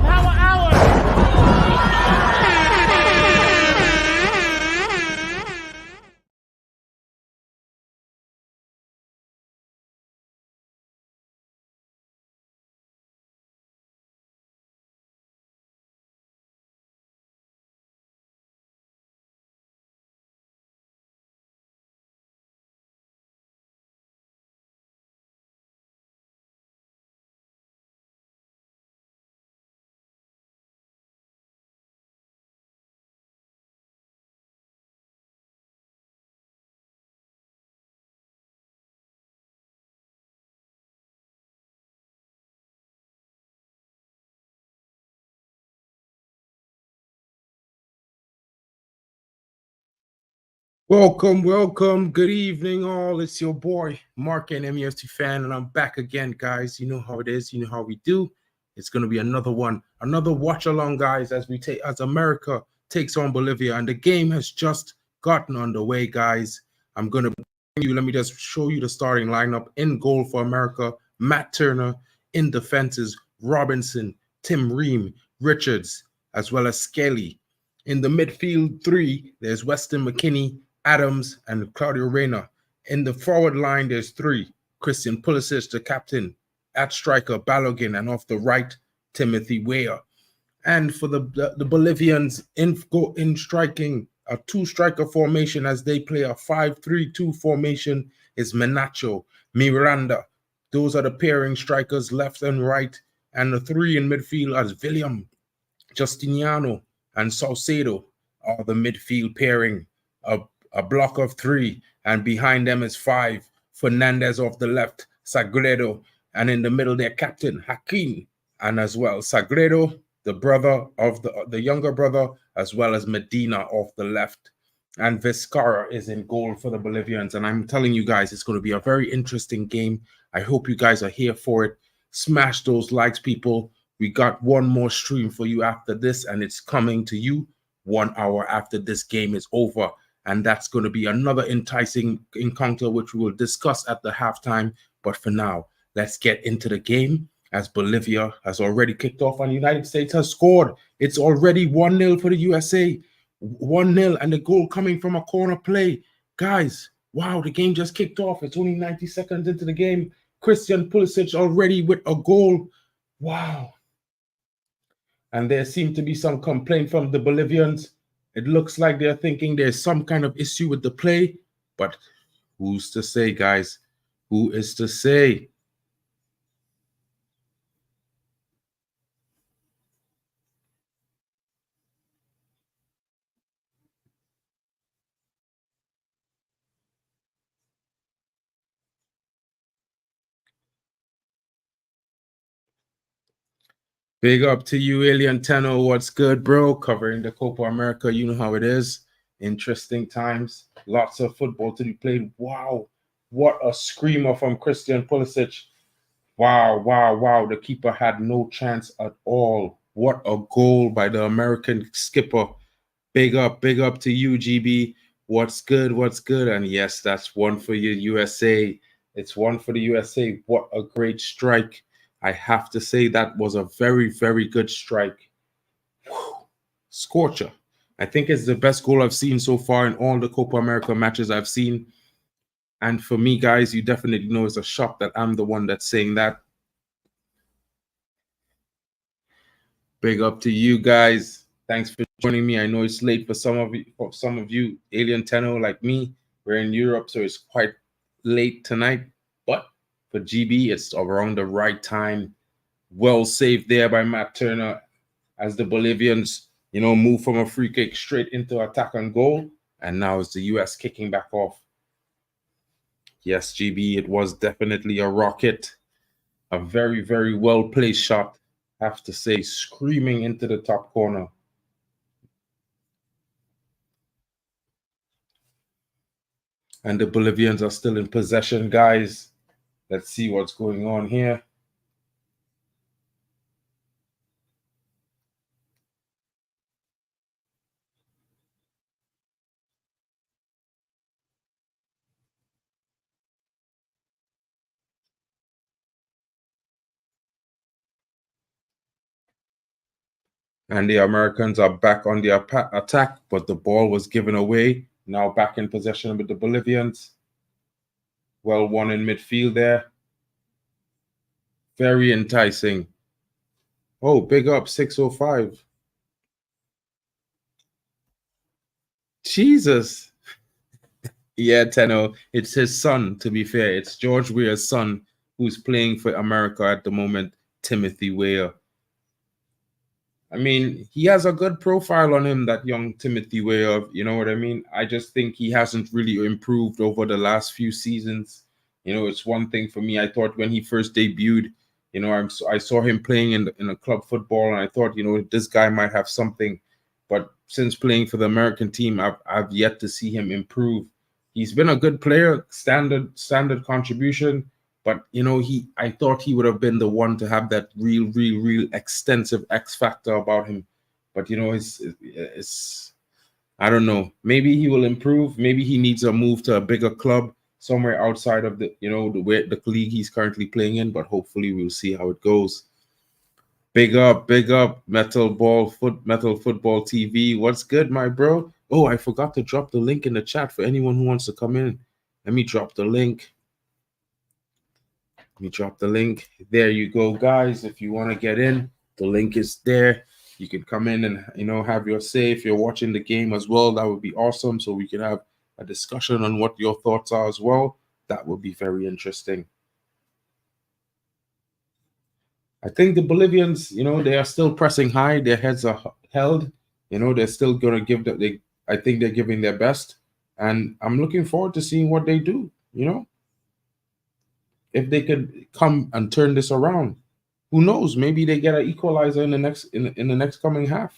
Power Hour! Welcome. Good evening, all. It's your boy, markN, mufcfan, and I'm back again, guys. You know how it is. You know how we do. It's going to be another one, another watch along, guys, as America takes on Bolivia, and the game has just gotten underway, guys. I'm going to bring you. Let me just show you the starting lineup. In goal for America, Matt Turner. In defenses, Robinson, Tim Ream, Richards, as well as Skelly. In the midfield three, there's Weston McKennie, Adams, and Claudio Reyna. In the forward line, there's three. Christian Pulisic, the captain. At striker, Balogun, and off the right, Timothy Weah. And for the Bolivians in striking, a two-striker formation as they play a 5-3-2 formation is Menacho, Miranda. Those are the pairing strikers left and right. And the three in midfield are William, Justiniano, and Salcedo are the midfield pairing. A block of three, and behind them is five. Fernandez off the left, Sagredo, and in the middle their captain, Hakim, and as well Sagredo, the brother of the younger brother, as well as Medina off the left. And Vizcarra is in goal for the Bolivians. And I'm telling you guys, it's going to be a very interesting game. I hope you guys are here for it. Smash those likes, people. We got one more stream for you after this, and it's coming to you 1 hour after this game is over. And that's going to be another enticing encounter, which we will discuss at the halftime. But for now, let's get into the game, as Bolivia has already kicked off and the United States has scored. It's already 1-0 for the USA. 1-0, and the goal coming from a corner play. Guys, wow, the game just kicked off. It's only 90 seconds into the game. Christian Pulisic already with a goal. Wow. And there seemed to be some complaint from the Bolivians. It looks like they're thinking there's some kind of issue with the play, but who's to say, guys? Who is to say? Big up to you, Alien Tenno. What's good, bro? Covering the Copa America. You know how it is. Interesting times. Lots of football to be played. Wow. What a screamer from Christian Pulisic. Wow. The keeper had no chance at all. What a goal by the American skipper. Big up to you, GB. What's good? And yes, that's one for you, USA. It's one for the USA. What a great strike. I have to say that was a very, very good strike. Whew. Scorcher. I think it's the best goal I've seen so far in all the Copa America matches I've seen. And for me, guys, you definitely know it's a shock that I'm the one that's saying that. Big up to you guys. Thanks for joining me. I know it's late for some of you, Alien Tenno like me. We're in Europe, so it's quite late tonight. But for GB, it's around the right time. Well saved there by Matt Turner as the Bolivians, move from a free kick straight into attack and goal. And now it's the US kicking back off. Yes, GB, it was definitely a rocket. A very, very well-placed shot, I have to say, screaming into the top corner. And the Bolivians are still in possession, guys. Let's see what's going on here. And the Americans are back on the attack, but the ball was given away. Now back in possession with the Bolivians. Well won in midfield there. Very enticing. Oh, big up 605. Jesus. Yeah, Tenno. It's his son, to be fair. It's George Weah's son who's playing for America at the moment, Timothy Weah. I mean, he has a good profile on him, that young Timothy Weah, you know what I mean? I just think he hasn't really improved over the last few seasons. You know, it's one thing for me. I thought when he first debuted, you know, I saw him playing in a club football, and I thought, you know, this guy might have something. But since playing for the American team, I've yet to see him improve. He's been a good player, standard contribution. But you know, I thought he would have been the one to have that real extensive X factor about him. But you know, it's I don't know. Maybe he will improve. Maybe he needs a move to a bigger club somewhere outside of the, you know, the league he's currently playing in. But hopefully, we'll see how it goes. Big up, Metal Football TV. What's good, my bro? Oh, I forgot to drop the link in the chat for anyone who wants to come in. Let me drop the link. Let me drop the link. There you go, guys. If you want to get in, the link is there. You can come in and, you know, have your say. If you're watching the game as well, that would be awesome. So we can have a discussion on what your thoughts are as well. That would be very interesting. I think the Bolivians, you know, they are still pressing high. Their heads are held. You know, they're still going to give that. I think they're giving their best. And I'm looking forward to seeing what they do, you know. If they could come and turn this around, who knows? Maybe they get an equalizer in the next coming half.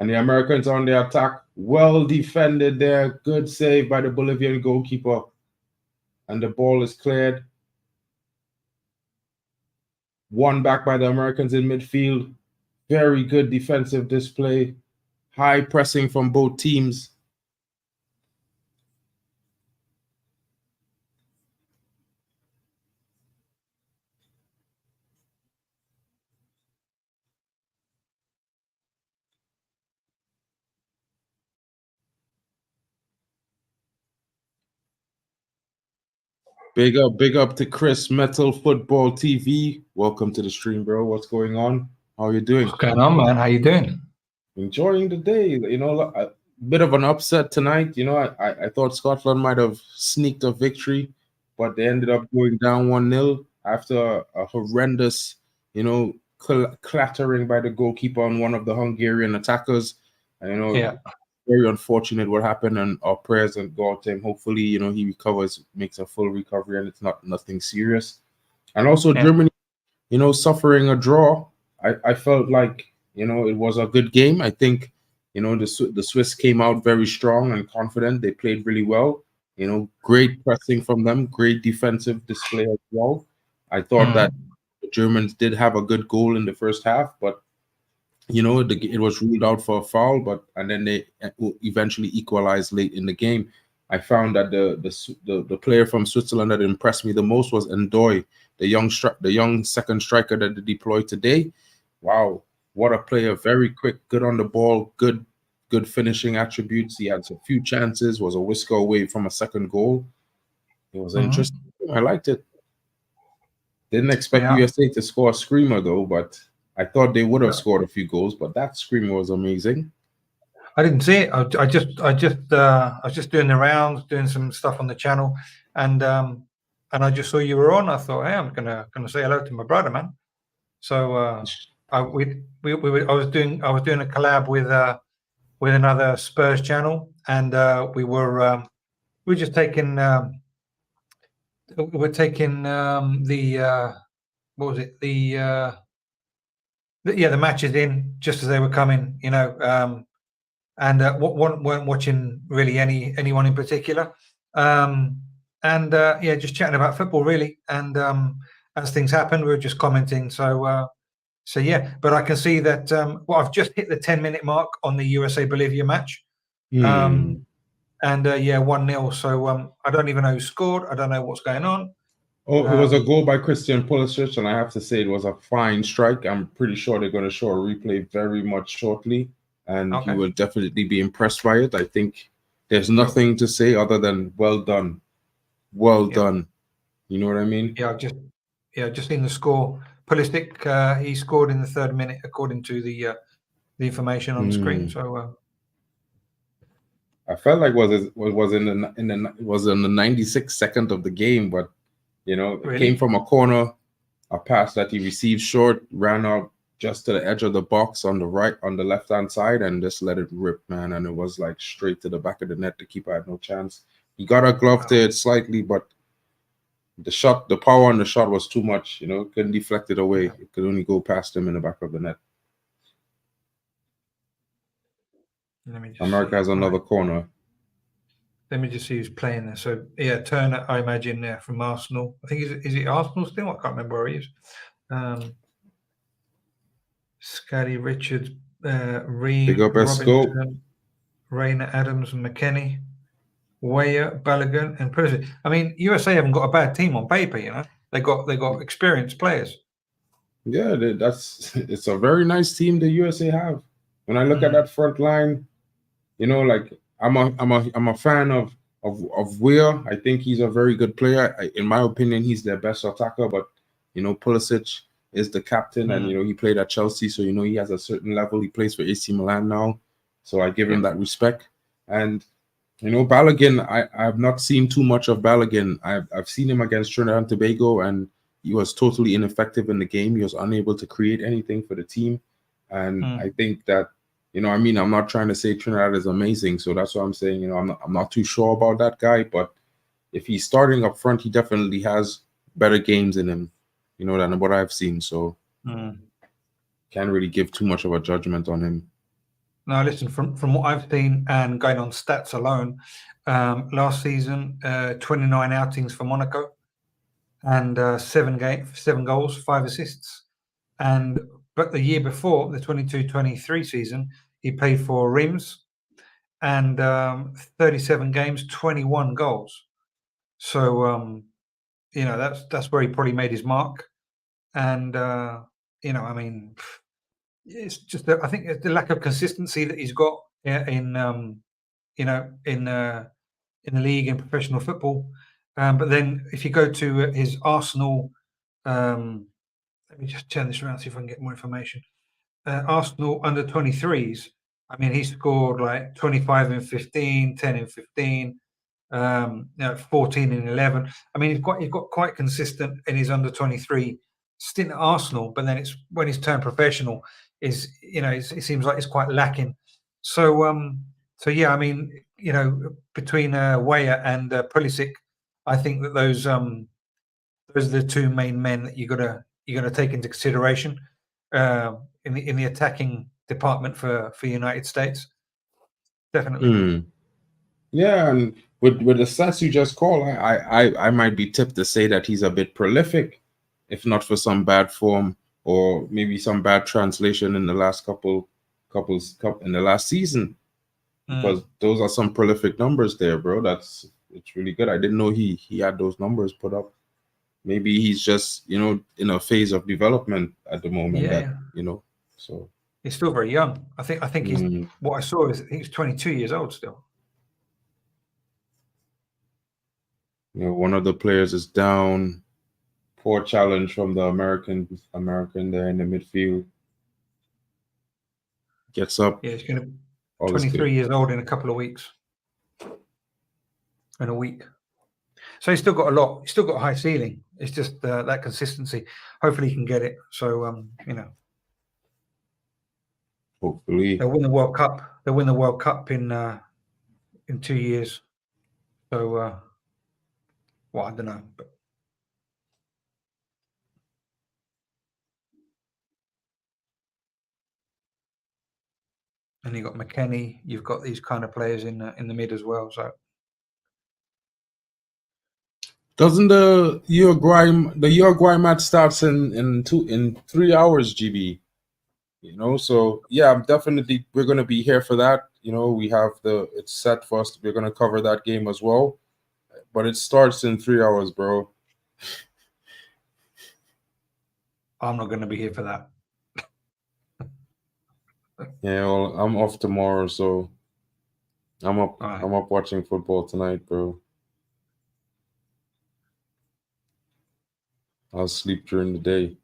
And the Americans on the attack, well defended there. Good save by the Bolivian goalkeeper. And the ball is cleared. Won back by the Americans in midfield. Very good defensive display. High pressing from both teams. Big up to Chris, Metal Football TV. Welcome to the stream, bro. What's going on? How are you doing? What's going on, man? How you doing? Enjoying the day. You know, a bit of an upset tonight. You know, I thought Scotland might have sneaked a victory, but they ended up going down 1-0 after a horrendous, you know, clattering by the goalkeeper on one of the Hungarian attackers. And, you know, Yeah. very unfortunate what happened, and our prayers and go out to him. Hopefully, you know, he recovers, makes a full recovery, and it's nothing serious. And also Germany, you know, suffering a draw. I felt like, you know, it was a good game. I think, you know, the Swiss came out very strong and confident. They played really well. You know, great pressing from them, great defensive display as well. I thought that the Germans did have a good goal in the first half, but you know, it was ruled out for a foul, and then they eventually equalized late in the game. I found that the player from Switzerland that impressed me the most was Ndoye, the young second striker that they deployed today. Wow, what a player! Very quick, good on the ball, good finishing attributes. He had a few chances, was a whisker away from a second goal. It was interesting. I liked it. Didn't expect USA to score a screamer though, but I thought they would have scored a few goals, but that screamer was amazing. I didn't see it. I was just doing the rounds, doing some stuff on the channel, and I just saw you were on. I thought, hey, I'm gonna say hello to my brother, man. So I was doing a collab with another Spurs channel, and we were just taking the what was it, the matches in just as they were coming, you know, and weren't watching really anyone in particular, just chatting about football really, and as things happened, we were just commenting. So So yeah, but I can see that. Well, I've just hit the 10-minute mark on the USA Bolivia match, and yeah, 1-0. So I don't even know who scored. I don't know what's going on. Oh, it was a goal by Christian Pulisic, and I have to say it was a fine strike. I'm pretty sure they're going to show a replay very much shortly, and you will definitely be impressed by it. I think there's nothing to say other than well done, well done. You know what I mean? Yeah, just seen the score. Pulisic, he scored in the 3rd minute, according to the information on the screen. So I felt like was in the 96th second of the game, but you know, it came from a corner, a pass that he received short, ran up just to the edge of the box on the left-hand side, and just let it rip, man. And it was like straight to the back of the net. The keeper had no chance. He got a glove to it slightly, but the power on the shot was too much. You know, couldn't deflect it away. It could only go past him in the back of the net. America has another corner. Let me just see who's playing there. So yeah, Turner, I imagine, there from Arsenal. I think is it Arsenal still? I can't remember where he is. Scotty Richards, Reed, Robinson, Rayner, Adams, and McKennie, Weyer, Balogun, and Pulisic. I mean, USA haven't got a bad team on paper. You know, they got experienced players. Yeah, it's a very nice team the USA have. When I look at that front line, you know, like I'm a fan of Weir. I think he's a very good player. In my opinion, he's their best attacker. But you know, Pulisic is the captain, and you know he played at Chelsea, so you know he has a certain level. He plays for AC Milan now, so I give him that respect. And you know, Balogun, I have not seen too much of Balogun. I've seen him against Trinidad and Tobago, and he was totally ineffective in the game. He was unable to create anything for the team, and I think that. You know, I mean, I'm not trying to say Trinidad is amazing, so that's what I'm saying. You know, I'm not too sure about that guy, but if he's starting up front, he definitely has better games in him, you know, than what I've seen. So can't really give too much of a judgment on him. No, listen, from what I've seen and going on stats alone, last season, 29 outings for Monaco, and 7 goals, 5 assists, but the year before, the 22-23 season, he played for Reims, and 37 games, 21 goals. So you know, that's where he probably made his mark, and you know, I mean, it's just I think it's the lack of consistency that he's got in you know, in the league in professional football. But then if you go to his Arsenal, let me just turn this around, see if I can get more information. Arsenal under 23s. I mean, he scored like 25 in 15, 10 in 15, 14 in 11. I mean, he's got quite consistent in his under 23 stint at Arsenal, but then it's when he's turned professional, is, you know, it seems like it's quite lacking. So so yeah, I mean, you know, between Weyer and Pulisic, I think that those are the two main men that you're gonna take into consideration in the attacking department for United States. Definitely. Yeah, and with the stats you just called, I might be tipped to say that he's a bit prolific, if not for some bad form or maybe some bad translation in the last in the last season, because those are some prolific numbers there, bro. It's really good. I didn't know he had those numbers put up. Maybe he's just, you know, in a phase of development at the moment. You know, so he's still very young. I think he's what I saw is he's 22 years old still. You know, one of the players is down. Poor challenge from the American there in the midfield. Gets up. Yeah, he's going to be 23 years old in a couple of weeks. In a week. So he's still got a lot. He's still got a high ceiling. It's just that consistency. Hopefully he can get it. So, you know. Hopefully. They'll win the World Cup. They'll win the World Cup in 2 years. So, well, I don't know. But and you've got McKennie. You've got these kind of players in the mid as well. So Doesn't the Uruguay match starts in 3 hours, GB? You know, so yeah, we're gonna be here for that. You know, we have it's set for us. We're gonna cover that game as well, but it starts in 3 hours, bro. I'm not going to be here for that. Yeah, well, I'm off tomorrow, so I'm up. All right. I'm up watching football tonight, bro. I'll sleep during the day.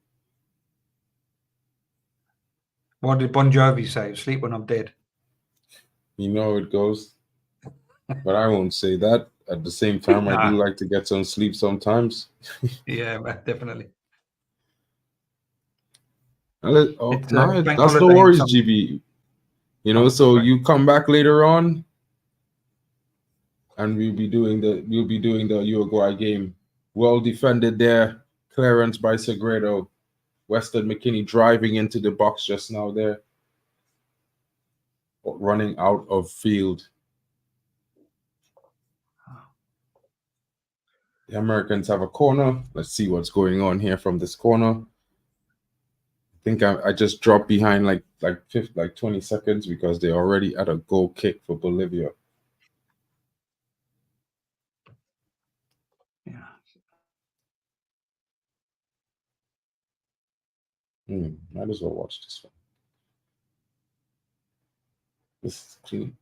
What did Bon Jovi say? Sleep when I'm dead. You know how it goes. But I won't say that. At the same time, I do Nah. like to get some sleep sometimes. Yeah, definitely. It's No, bank that's no holiday in worries, some. GB. You know, Oh, so right. you come back later on, and we'll be doing the Uruguay game. Well defended there, clearance by Segredo. Weston McKinney driving into the box just now there, running out of field. The Americans have a corner. Let's see what's going on here from this corner. I think I just dropped behind like 20 seconds because they're already at a goal kick for Bolivia. Yeah. Might as well watch this one. This is clean.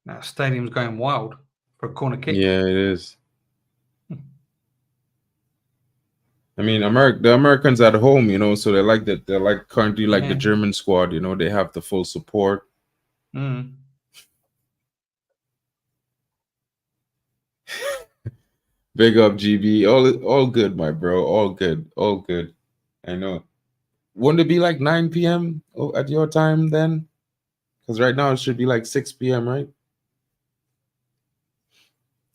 That stadium's going wild for a corner kick. Yeah, it is. I mean, the Americans at home, you know, so they're like that. They're like currently like the German squad, you know. They have the full support. Big up, GB. All good, my bro. All good. All good. I know. Wouldn't it be like 9 p.m. At your time then? Because right now it should be like 6 p.m., right?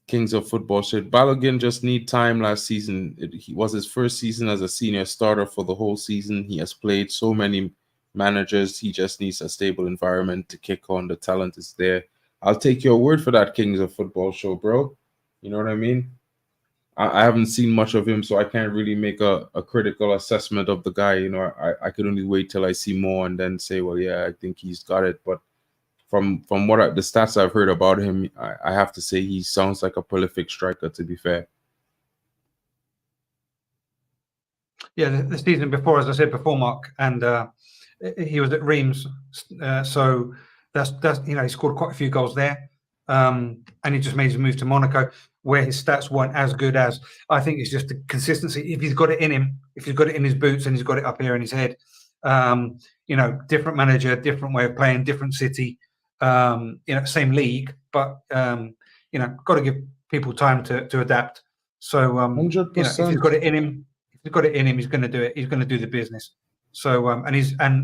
Kings of Football shit. Balogun just need time last season. He was his first season as a senior starter for the whole season. He has played so many managers. He just needs a stable environment to kick on. The talent is there. I'll take your word for that Kings of Football show, bro. You know what I mean? I haven't seen much of him, so I can't really make a critical assessment of the guy. You know, I could only wait till I see more and then say, well, yeah, I think he's got it. But from the stats I've heard about him, I have to say he sounds like a prolific striker, to be fair. Yeah, the season before, as I said before, Mark, and he was at Reims, so that's you know, he scored quite a few goals there, and he just made his move to Monaco, where his stats weren't as good as. I think it's just the consistency. If he's got it in him, if he's got it in his boots, and he's got it up here in his head, you know, different manager, different way of playing, different city, you know, same league, but you know, got to give people time to adapt. So you know, if he's got it in him. He's got it in him. He's going to do it. He's going to do the business. So, and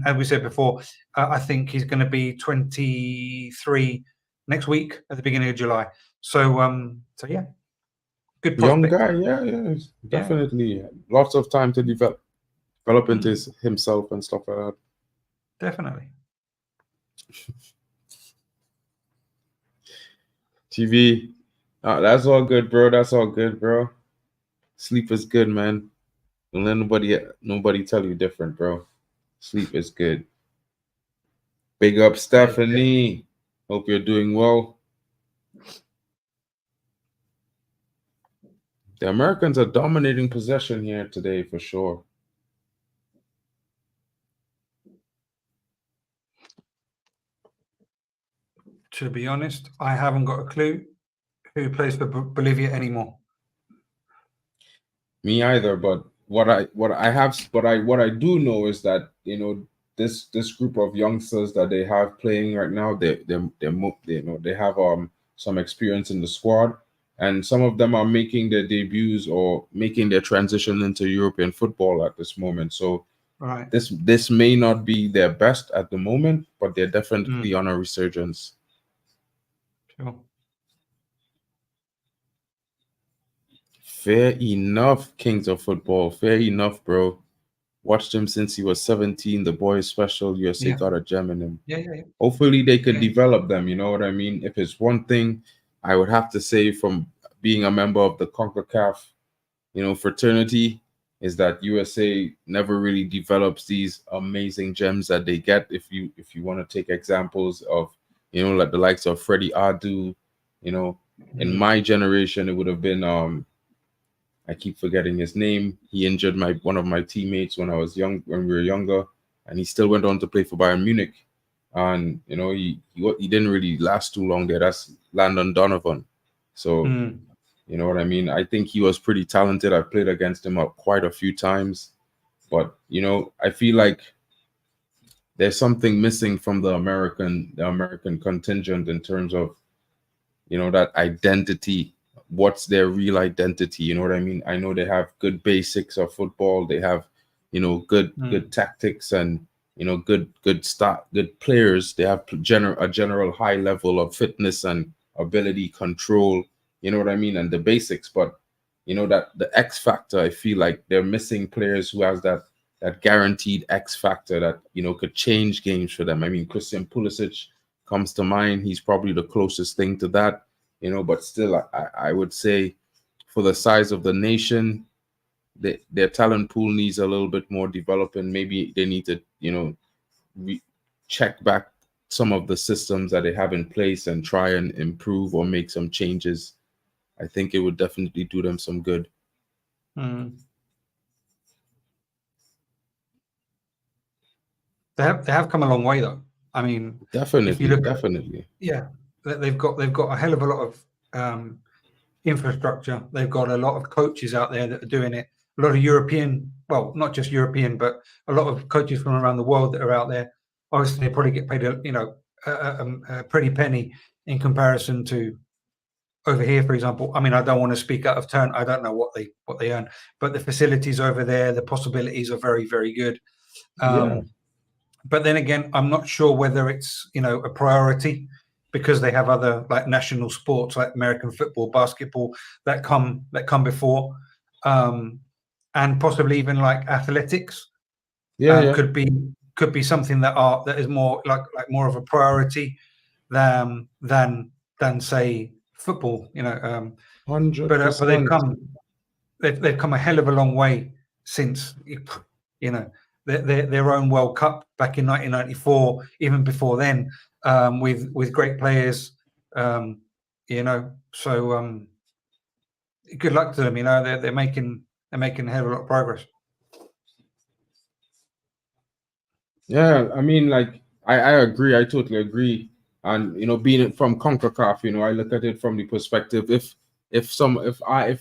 as we said before, I think he's going to be 23 next week at the beginning of July. So, so yeah, good prospect. Young guy, yeah, definitely. Yeah. Lots of time to develop into himself and stuff like that. Definitely. TV, that's all good, bro. That's all good, bro. Sleep is good, man. Don't let nobody tell you different, bro. Sleep is good. Big up, Stephanie. Hope you're doing well. The Americans are dominating possession here today for sure. To be honest, I haven't got a clue who plays for Bolivia anymore. Me either, but what I do know is that, you know, this group of youngsters that they have playing right now, they you know, they have some experience in the squad, and some of them are making their debuts or making their transition into European football at this moment. So right, this may not be their best at the moment, but they're definitely on a resurgence. Sure. Fair enough, Kings of Football. Fair enough, bro. Watched him since he was 17. The boy is special. USA Yeah. got a gem in him. Yeah. Hopefully they could Yeah. develop them. You know what I mean? If it's one thing I would have to say from being a member of the CONCACAF, fraternity, is that USA never really develops these amazing gems that they get. If you want to take examples of, like the likes of Freddie Adu, in my generation, it would have been I keep forgetting his name. He injured one of my teammates when when we were younger, and he still went on to play for Bayern Munich. And he didn't really last too long there. That's Landon Donovan. So you know what I mean? I think he was pretty talented. I played against him quite a few times, but I feel like there's something missing from the American contingent in terms of that identity. What's their real identity? You know what I mean? I know they have good basics of football. They have, good tactics and good players. They have a general high level of fitness and ability control. You know what I mean? And the basics, but that the X factor. I feel like they're missing players who has that guaranteed X factor that could change games for them. I mean, Christian Pulisic comes to mind. He's probably the closest thing to that. But still, I would say for the size of the nation, their talent pool needs a little bit more developing. Maybe they need to, check back some of the systems that they have in place and try and improve or make some changes. I think it would definitely do them some good. They have come a long way, though. I mean, definitely. They've got a hell of a lot of infrastructure. They've got a lot of coaches out there that are doing it. A lot of European, well, not just European, but a lot of coaches from around the world that are out there. Obviously, they probably get paid a pretty penny in comparison to over here, for example. I mean, I don't want to speak out of turn. I don't know what they earn, but the facilities over there, the possibilities are very, very good. But then again, I'm not sure whether it's a priority, because they have other like national sports like American football, basketball that come before, and possibly even like athletics. Could be something that is more like more of a priority than say football. 100%. But they've come a hell of a long way since their own World Cup back in 1994, even before then, with great players, so good luck to them. They're making a hell of a lot of progress. Yeah, I mean, like I agree. I totally agree. And being from CONCACAF, I look at it from the perspective if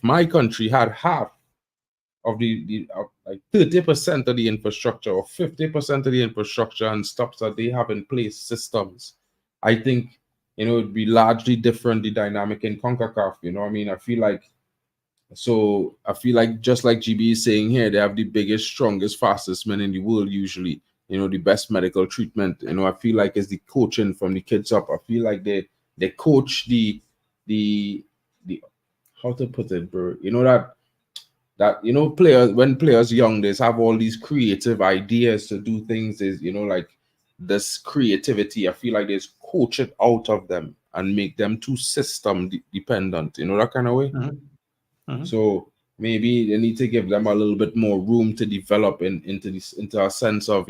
my country had half of like 30% of the infrastructure or 50% of the infrastructure and stuff that they have in place, systems, I think it'd be largely different, the dynamic in CONCACAF. I mean, I feel like just like GB is saying here, they have the biggest, strongest, fastest men in the world usually. The best medical treatment. I feel like it's the coaching from the kids up. I feel like they coach the how to put it, bro. Players, when players young, they have all these creative ideas to do things. Is like this creativity. I feel like there's coach it out of them and make them too system dependent. That kind of way. So maybe they need to give them a little bit more room to develop into a sense of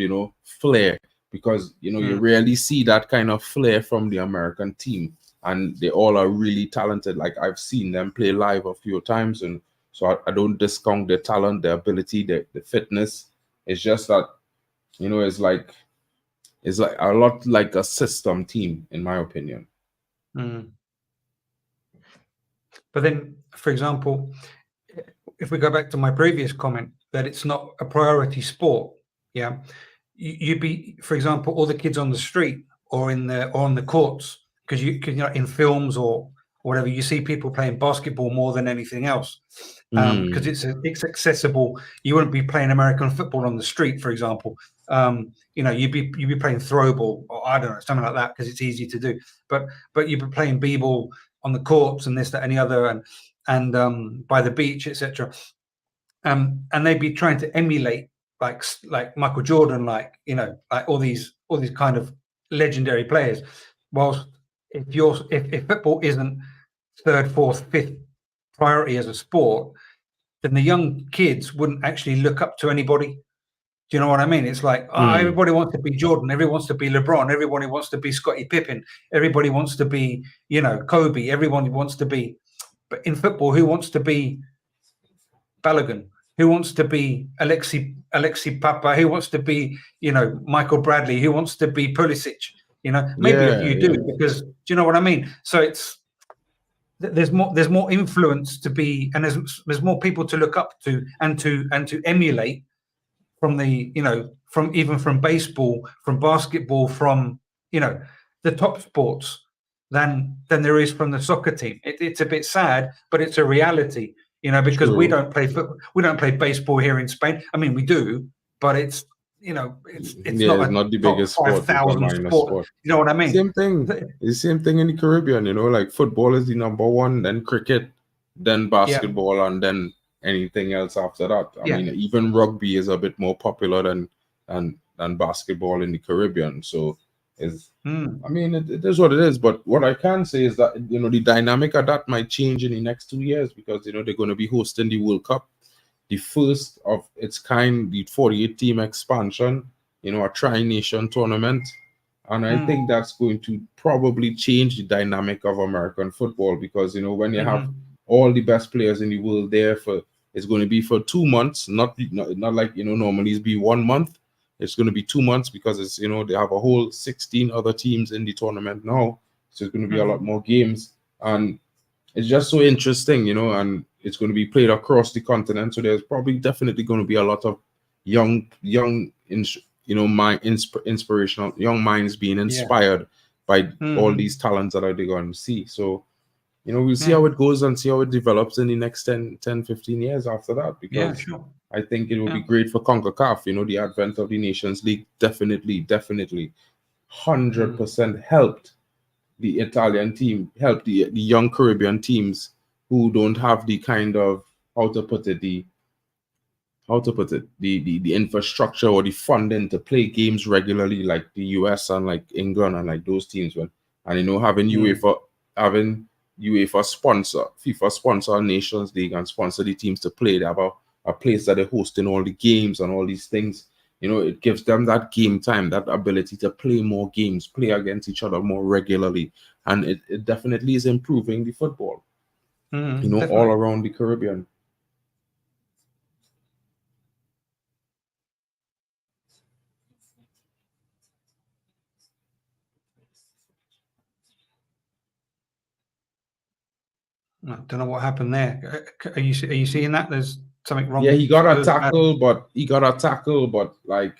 flair, because you rarely see that kind of flair from the American team, and they all are really talented. Like I've seen them play live a few times, and so I don't discount their talent, their ability, the fitness. It's just that it's like a lot like a system team, in my opinion. But then, for example, if we go back to my previous comment that it's not a priority sport, you'd be, for example, all the kids on the street or on the courts, because in films or whatever, you see people playing basketball more than anything else, because it's accessible. You wouldn't be playing American football on the street, for example. You'd be playing throw ball, or I don't know, something like that, because it's easy to do. But you'd be playing b-ball on the courts and this, that, and the other, and by the beach, etc. And they'd be trying to emulate like Michael Jordan, like like all these kind of legendary players. Whilst if football isn't third, fourth, fifth priority as a sport, then the young kids wouldn't actually look up to anybody. Do you know what I mean? It's like everybody wants to be Jordan, everyone wants to be LeBron, everybody wants to be Scottie Pippen, everybody wants to be, Kobe, everyone wants to be. But in football, who wants to be Balogun? Who wants to be Alexi Papa? Who wants to be, Michael Bradley? Who wants to be Pulisic? Maybe a few do, because do you know what I mean? So there's more influence to be, and there's more people to look up to and to emulate from from baseball, from basketball, from the top sports than there is from the soccer team. It's a bit sad, but it's a reality, because True. we don't play baseball here in Spain. I mean, we do, but it's not the biggest sport. 5,000 sport. You know what I mean? Same thing. The same thing in the Caribbean. Like football is the number one, then cricket, then basketball, and then anything else after that. I mean, even rugby is a bit more popular than basketball in the Caribbean. So I mean, it is what it is. But what I can say is that the dynamic of that might change in the next 2 years, because they're going to be hosting the World Cup, the first of its kind, the 48-team expansion, a tri-nation tournament. And I think that's going to probably change the dynamic of American football, because when you have all the best players in the world there it's going to be for 2 months, not like normally it's be 1 month. It's going to be 2 months, because it's they have a whole 16 other teams in the tournament now, so it's going to be a lot more games, and it's just so interesting, and it's going to be played across the continent. So there's probably definitely going to be a lot of young inspirational young minds being inspired by all these talents that they're going to see. So we'll see how it goes and see how it develops in the next 10, 15 years after that, because I think it will be great for CONCACAF. The advent of the Nations League definitely 100% helped the Italian team, helped the young Caribbean teams who don't have the kind of the infrastructure or the funding to play games regularly, like the US and like England and like those teams. Having UEFA sponsor, FIFA sponsor Nations League and sponsor the teams to play. They have a place that they're hosting all the games and all these things. It gives them that game time, that ability to play more games, play against each other more regularly. And it definitely is improving the football, all around the Caribbean. I don't know what happened there. Are you seeing that? There's something wrong. Yeah, he got a tackle, but like,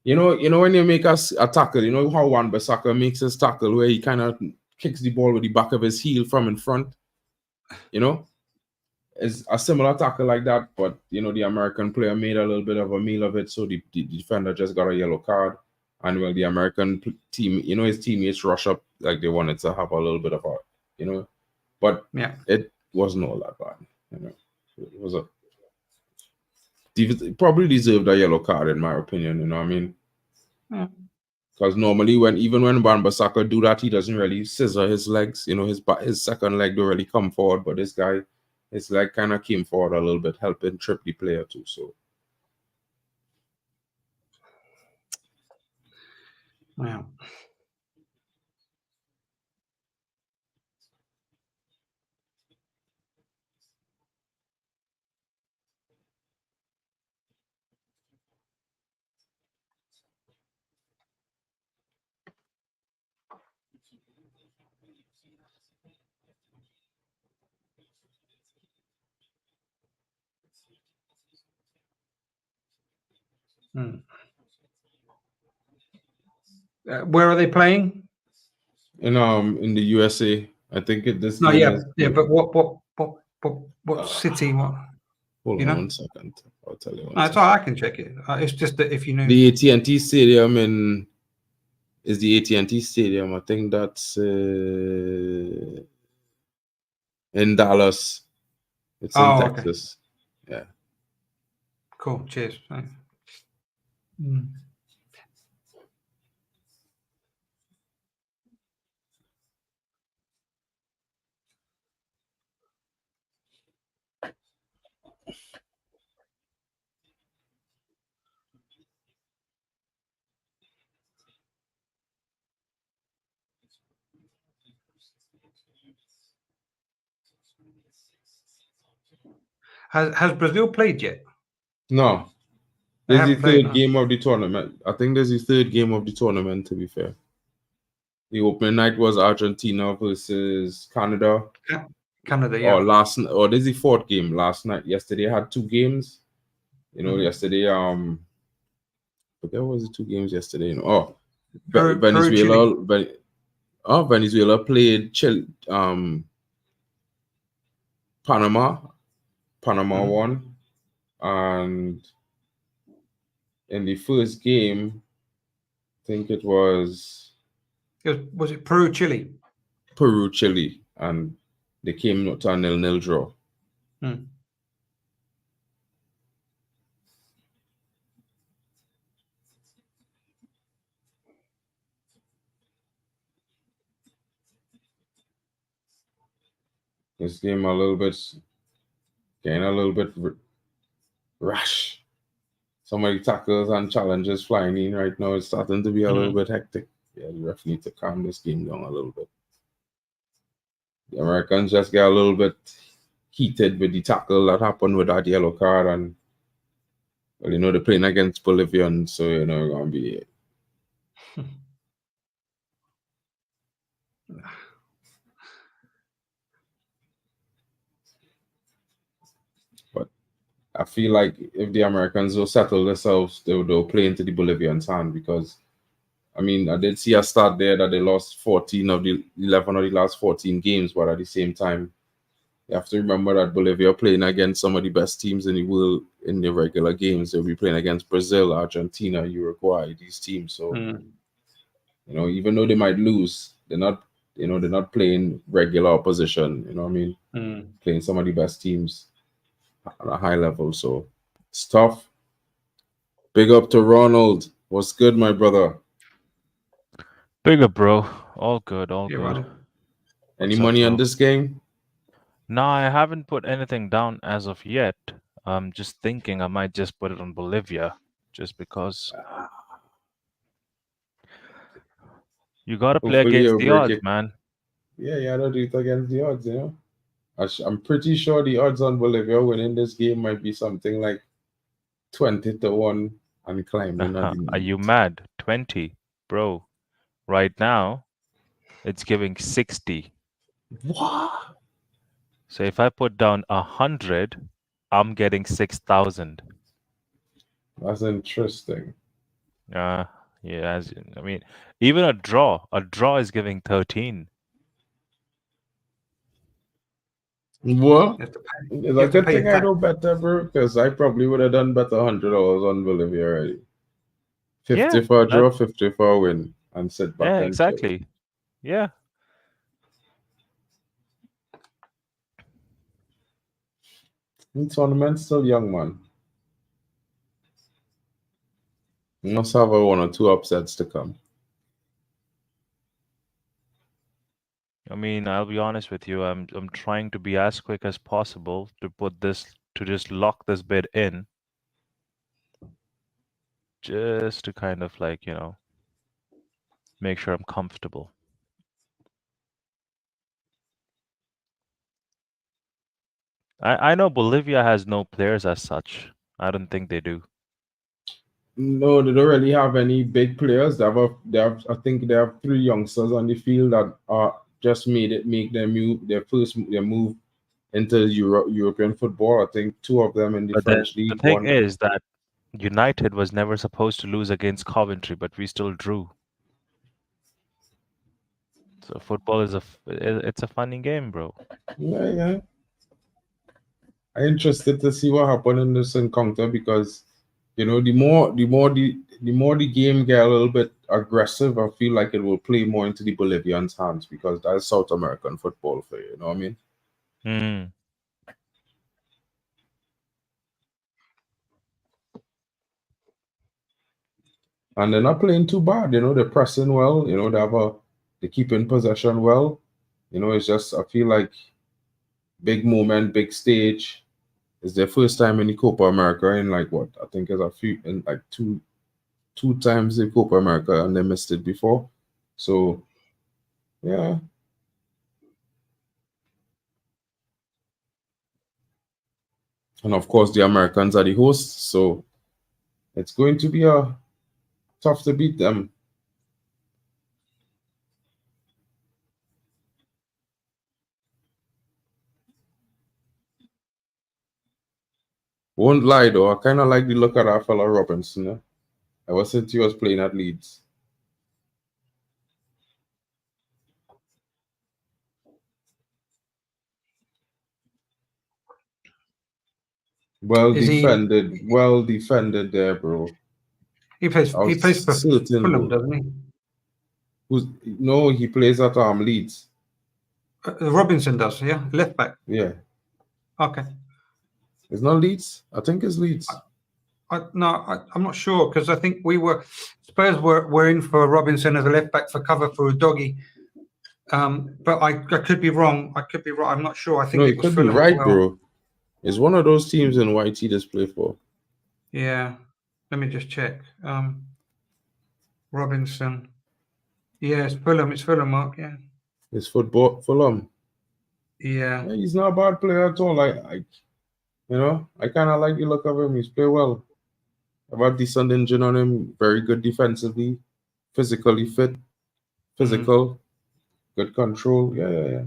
when you make a tackle, how Wan-Bissaka makes his tackle, where he kind of kicks the ball with the back of his heel from in front. It's a similar tackle like that, but the American player made a little bit of a meal of it, so the defender just got a yellow card. And the American team, his teammates rush up like they wanted to have a little bit of a, but it wasn't all that bad. It was probably deserved a yellow card in my opinion. You know what I mean? Because normally when Wan-Bissaka do that, he doesn't really scissor his legs. His second leg don't really come forward, but this guy, his leg kind of came forward a little bit, helping trip the player too. So. Wow. Where are they playing? In the USA, I think this. No, but what city? What? Hold on 1 second. I'll tell you. That's all. I can check it. It's just that if you knew the AT&T Stadium is the AT&T Stadium. I think that's in Dallas. It's in Texas. Okay. Yeah. Cool. Cheers. Mm. Has Brazil played yet? No. This is the third game of the tournament. I think this is the third game of the tournament, to be fair. The opening night was Argentina versus Canada. Canada, yeah. Or this is the fourth game last night. Yesterday I had two games. You know, yesterday, but there was the two games yesterday. You know, Venezuela. Venezuela played Panama. Panama won, and in the first game, I think it was it Peru, Chile? Peru, Chile, and they came to a 0-0 draw. This game getting a little bit rash. So many tackles and challenges flying in right now. It's starting to be a little bit hectic. Yeah, the ref needs to calm this game down a little bit. The Americans just get a little bit heated with the tackle that happened with that yellow card, and well, you know, they're playing against Bolivians, so you know, gonna be but I feel like if the Americans will settle themselves, they'll play into the Bolivians' hand, because I mean, I did see a stat there that they lost 14 of the 11 of the last 14 games, but at the same time, you have to remember that Bolivia playing against some of the best teams in the world in the regular games. They'll be playing against Brazil, Argentina, Uruguay, these teams. So, you know, even though they might lose, they're not playing regular opposition. You know what I mean? Playing some of the best teams at a high level. So it's tough. Big up to Ronald. What's good, my brother? Big up, bro. All good, all good. Well, any money on this game? No, I haven't put anything down as of yet. I'm just thinking I might just put it on Bolivia, just because. You gotta play against the odds, man. Yeah, you gotta do it against the odds, you know. I'm pretty sure the odds on Bolivia winning this game might be something like 20-1 and climbing. Are you mad? 20, bro. Right now, it's giving 60. What? So if I put down 100, I'm getting 6,000. That's interesting. Yeah, I mean, even a draw is giving 13. What? It's a good thing I don't bet that, bro, because I probably would have done better $100 on Bolivia already. 50 for a draw, 50 for a win, and sit back. Yeah, and exactly. Chill. Yeah. The tournament's still young, man. You must have one or two upsets to come. I mean, I'll be honest with you. I'm trying to be as quick as possible to just lock this bid in. Just to kind of like, you know, make sure I'm comfortable. I know Bolivia has no players as such. I don't think they do. No, they don't really have any big players. I think they have 3 youngsters on the field that are just make their move into European football. I think 2 of them in the French league. The thing is that United was never supposed to lose against Coventry, but we still drew. So football is it's a funny game, bro. Yeah. I'm interested to see what happened in this encounter, because you know, the more the game get a little bit aggressive, I feel like it will play more into the Bolivians' hands, because that's South American football for you. You know what I mean? Mm. And they're not playing too bad, you know, they're pressing well, you know, they keep in possession well. You know, it's just, I feel like big moment, big stage. It's their first time in the Copa America in like what? I think it's in like two times in Copa America, and they missed it before. So yeah. And of course the Americans are the hosts, so it's going to be tough to beat them. Won't lie though, I kind of like the look of that fella Robinson. Ever since he was playing at Leeds. Well defended there, bro. He plays I was for certain, Fulham, bro. doesn't he? No, he plays at Leeds. Robinson does, yeah, left back. Yeah. Okay. It's not Leeds. I think it's Leeds. I'm not sure, because I think Spurs were in for Robinson as a left back for cover for Udogie. But I could be wrong. I'm not sure. I think No, it it was could be Fulham right, as well. bro. It's one of those teams in YT just play for. Yeah. Let me just check. Robinson. Yeah, it's Fulham. It's Fulham, Mark. Yeah. It's Fulham. Yeah. Yeah, he's not a bad player at all. You know, I kind of like the look of him. He's play well. About decent engine on him. Very good defensively. Physically fit. Physical. Good control. Yeah.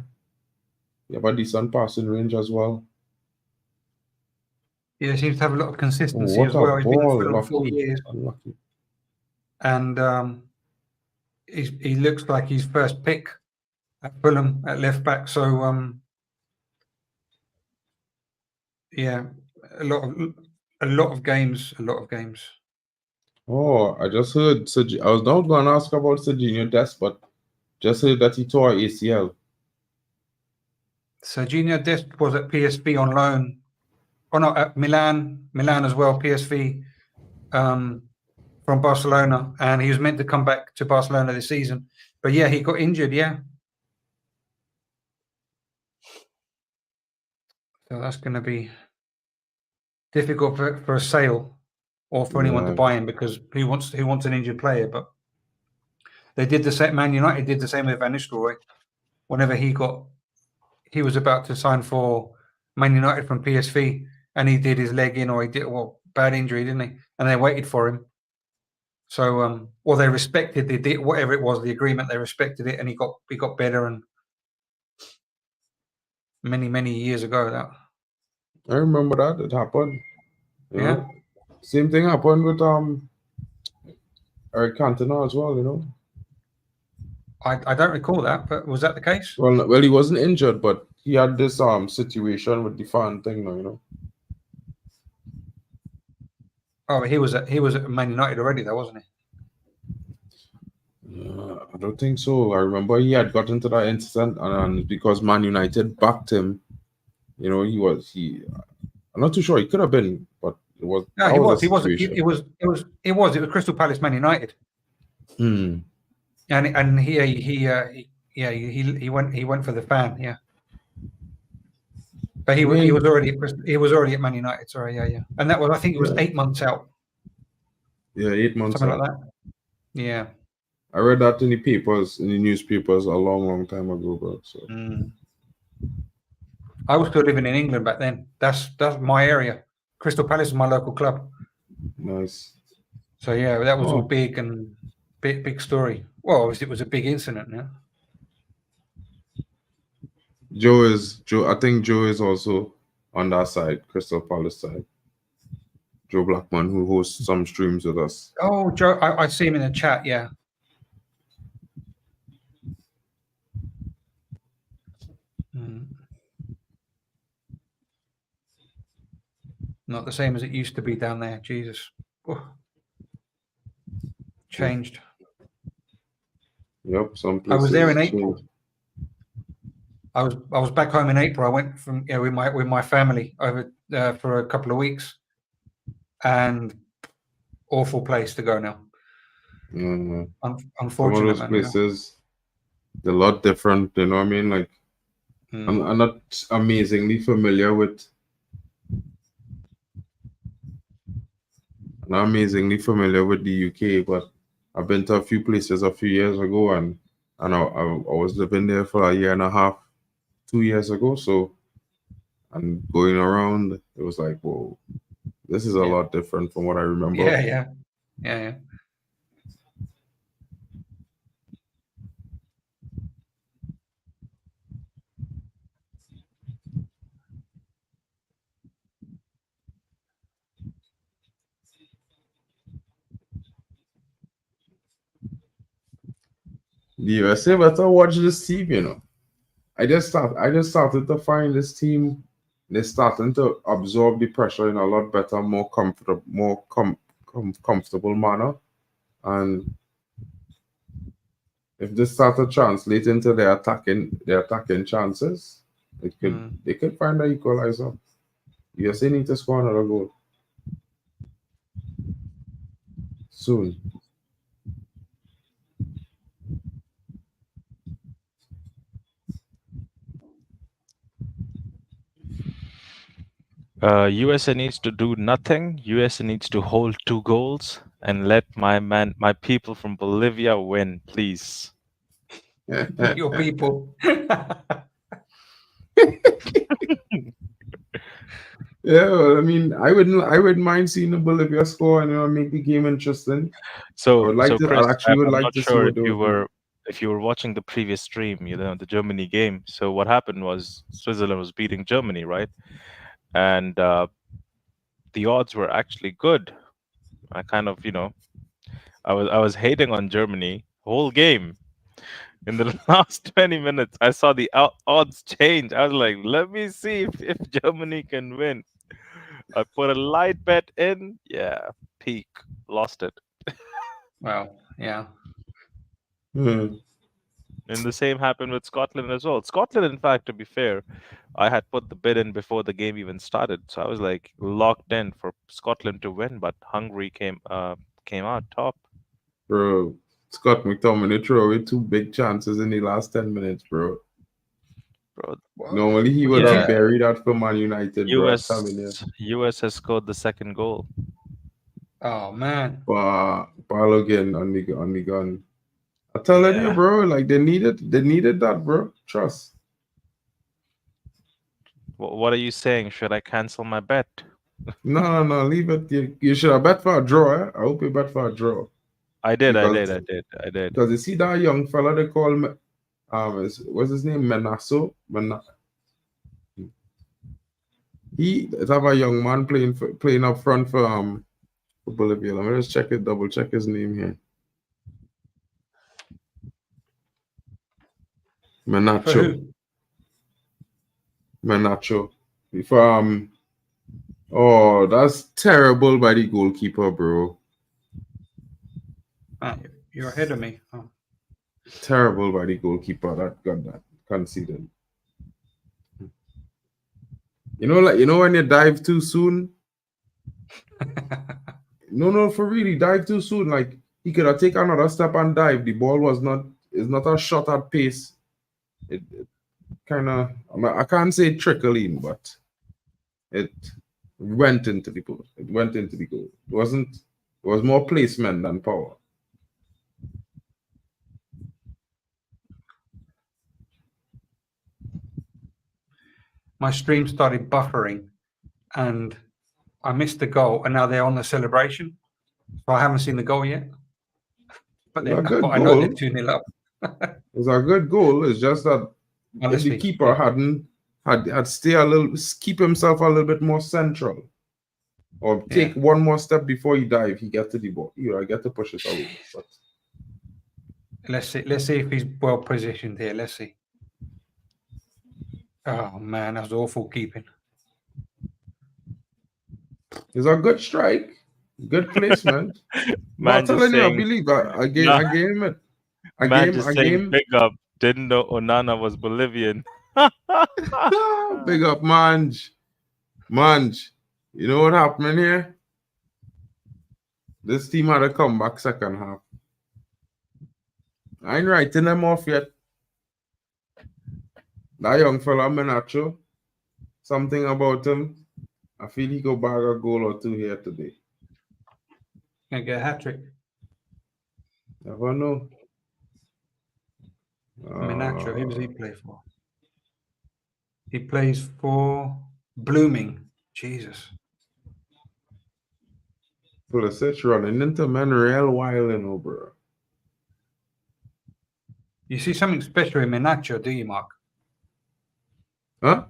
Yeah, but decent passing range as well. Yeah, he seems to have a lot of consistency What as a well. He's been at ball. Fulham 4 Lucky. years. Unlucky. And he looks like his first pick at Fulham at left back. So yeah, a lot of games. Oh, I just heard. I was not going to ask about Serginho Dest, but just heard that he tore ACL. Serginho Dest was at PSV on loan. Oh no, at Milan as well. PSV from Barcelona, and he was meant to come back to Barcelona this season, but yeah, he got injured. Yeah, so that's going to be difficult for a sale or for anyone to buy him, because who wants an injured player? But they did the same. Man United did the same with Van Nistelrooy. Whenever he was about to sign for Man United from PSV, and he did his leg in, or he did bad injury, didn't he? And they waited for him. So, or they respected whatever it was, the agreement. They respected it, and he got better. And many years ago, that I remember that it happened. You yeah. know? Same thing happened with Eric Cantona as well. You know. I don't recall that, but was that the case? Well, he wasn't injured, but he had this situation with the fan thing. You know. Oh, he was at Man United already, though, wasn't he? I don't think so. I remember he had got into that incident, and because Man United backed him, you know, I'm not too sure. He could have been, but it was. No, he was. It was Crystal Palace, Man United. And he went for the fan, yeah. But he was already at Man United. Sorry, yeah. And that was, I think it was 8 months out. Yeah, 8 months something out. like that. Yeah. I read that in the newspapers a long time ago, bro. So I was still living in England back then. That's my area. Crystal Palace is my local club. Nice. So yeah, that was all big and big story. Well, obviously it was a big incident, yeah. I think Joe is also on that side, Crystal Palace side. Joe Blackman, who hosts some streams with us. Oh, Joe, I see him in the chat, yeah. Not the same as it used to be down there. Jesus. Oh. Changed. Yep, some places. I was there in April. I was back home in April. I went from with my family over for a couple of weeks, and awful place to go now. Some of Unfortunate, those man. places, they're a lot different. You know what I mean? Like, Mm. I'm not amazingly familiar with. Not amazingly familiar with the UK, but I've been to a few places a few years ago, and I was living there for a year and a half, 2 years ago. So, and going around, it was like, whoa, this is a lot different from what I remember. Yeah. The USA better watch this team, you know. I just started to find this team. They're starting to absorb the pressure in a lot better, more comfortable manner. And if this start to translate into their attacking chances, they could find an equalizer. USA need to score another goal soon. USA needs to do nothing. USA needs to hold 2 goals and let my people from Bolivia win, please. Your people. Yeah, well, I mean, I wouldn't mind seeing the Bolivia score and make the game interesting. So, Chris, I actually would I'm like not to see sure what if you were watching the previous stream, the Germany game. So what happened was Switzerland was beating Germany, right? And the odds were actually good. I kind of, I was hating on Germany whole game. In the last 20 minutes, I saw the odds change. I was like, let me see if Germany can win. I put a light bet in. Yeah, peak. Lost it. Well, yeah. Hmm. And the same happened with Scotland as well. Scotland, in fact, to be fair, I had put the bid in before the game even started. So I was like locked in for Scotland to win, but Hungary came out top. Bro, Scott McTominay threw away 2 big chances in the last 10 minutes, bro. Bro, Normally he would have buried that for Man United, bro. I'm telling you. US has scored the second goal. Oh man. Balogun on the gun. I'm telling you, bro, like they needed that, bro. Trust. What are you saying? Should I cancel my bet? No, leave it. You should have bet for a draw. I hope you bet for a draw. I did. Because you see that young fella they call me, what's his name? Menasso. He have a young man playing up front for Bolivia. Let me just double check his name here. Menacho. Oh, that's terrible by the goalkeeper, bro. You're ahead of me. Oh. Terrible by the goalkeeper that got that conceded. You know when you dive too soon? No, for really, dive too soon. Like he could have taken another step and dive. The ball is not a shot at pace. It kind of, I can't say trickle in, but it went into the goal. It went into the goal. It was more placement than power. My stream started buffering and I missed the goal, and now they're on the celebration. So I haven't seen the goal yet. But I know they're 2-0 up. It's a good goal. It's just that honestly, the keeper had keep himself a little bit more central, or take one more step before he dive. He get to the ball. I get to push it away. But let's see if he's well positioned here. Let's see. Oh man, that was awful keeping. It's a good strike, good placement. Man, telling you, I believe I gave it. Big up. Didn't know Onana was Bolivian. Big up, Manj. Manj, you know what happened here? This team had a comeback second half. I ain't writing them off yet. That young fella, Menacho, something about him. I feel he go bag a goal or two here today. Gonna get a hat trick. Never know. Menacho, who does he play for? He plays for Blooming. Jesus. Pulisic running into men real wild, you know, bro. You see something special in Menacho, do you, Mark? Huh?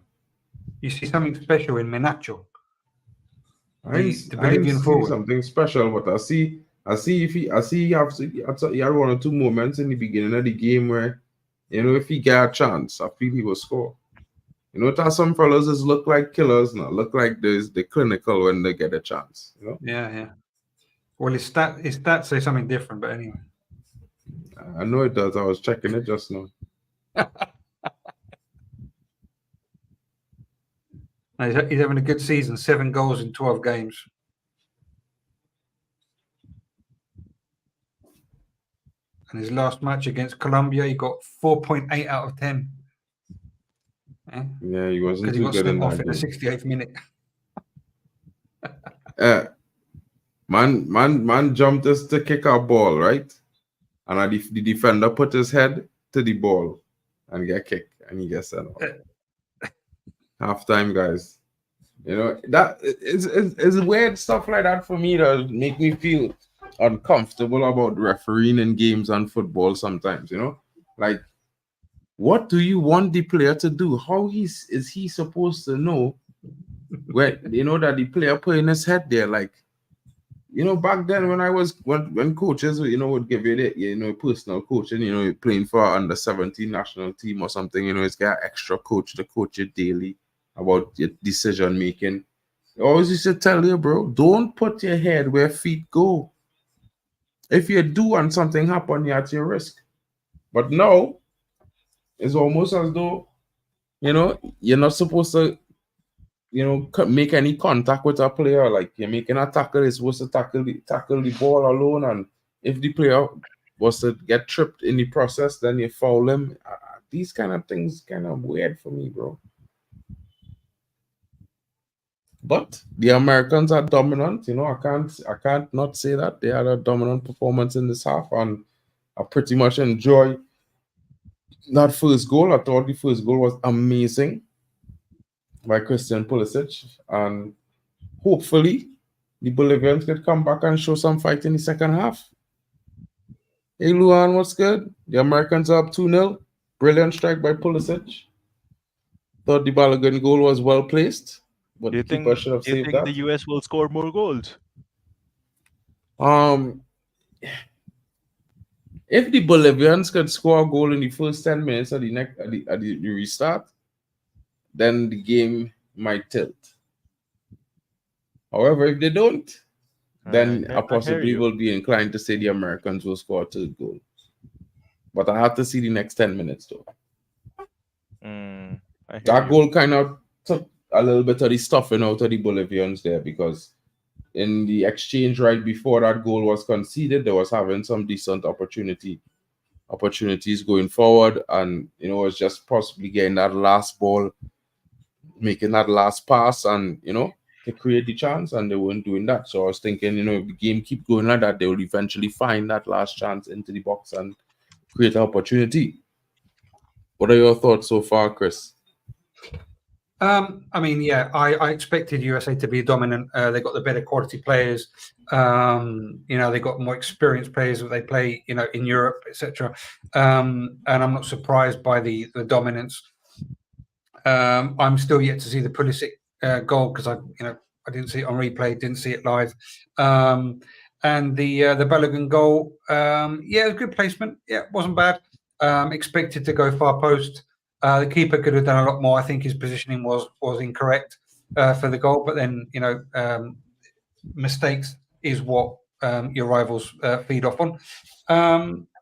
You see something special in Menacho? I Bolivian see forward. something special, but I see if he he had one or two moments in the beginning of the game where, you know, if he get a chance, I feel he will score. You know, that some fellas just look like killers now, look like the clinical when they get a chance. You know? Yeah. Well, his stats say something different, but anyway. I know it does. I was checking it just now. He's having a good season, 7 goals in 12 games. And his last match against Colombia, he got 4.8 out of 10. Yeah, he wasn't Because he too got good in sent off that in the game. 68th minute. Man jumped us to kick our ball, right? And the defender put his head to the ball and get kicked, and he gets sent off. Half time, guys. You know, that is weird stuff like that for me that make me feel uncomfortable about refereeing in games and football sometimes, you know? Like, what do you want the player to do? How is he supposed to know when, you know, that the player putting his head there? Like, you know, back then when coaches, you know, would give you the, you know, personal coaching, you know, you're playing for under 17 national team or something, you know, it's got extra coach to coach you daily about your decision making. I always used to tell you, bro, don't put your head where feet go. If you do and something happen, you're at your risk. But now, it's almost as though, you know, you're not supposed to, you know, make any contact with a player. Like, you're making a tackle, you're supposed to tackle the ball alone. And if the player was to get tripped in the process, then you foul him. These kind of things kind of weird for me, bro. But the Americans are dominant. You know, I can't not say that they had a dominant performance in this half, and I pretty much enjoy that first goal. I thought the first goal was amazing by Christian Pulisic, and hopefully the Bolivians could come back and show some fight in the second half. Hey, Luan, what's good? The Americans are up 2-0. Brilliant strike by Pulisic. Thought the Balogun goal was well placed, but Do you the keeper think should have do you saved think that. the US will score more goals? If the Bolivians could score a goal in the first 10 minutes of the restart, then the game might tilt. However, if they don't, then I I hear possibly you. will be inclined to say the Americans will score a third goal. But I have to see the next 10 minutes, though. I hear That you. goal kind of took a little bit of the stuffing out of the Bolivians there, because in the exchange right before that goal was conceded, they was having some decent opportunities going forward, and, you know, it's just possibly getting that last ball, making that last pass, and, you know, to create the chance, and they weren't doing that. So I was thinking, you know, if the game keep going like that, they will eventually find that last chance into the box and create an opportunity. What are your thoughts so far, Chris? I mean, yeah, I expected USA to be dominant. They got the better quality players. You know, they got more experienced players that they play, you know, in Europe, etc. And I'm not surprised by the dominance. I'm still yet to see the Pulisic goal, because I didn't see it on replay, didn't see it live. And the Balogun goal, yeah, it was good placement. Yeah, it wasn't bad. Expected to go far post. The keeper could have done a lot more. I think his positioning was incorrect for the goal, but then, you know, mistakes is what your rivals feed off on.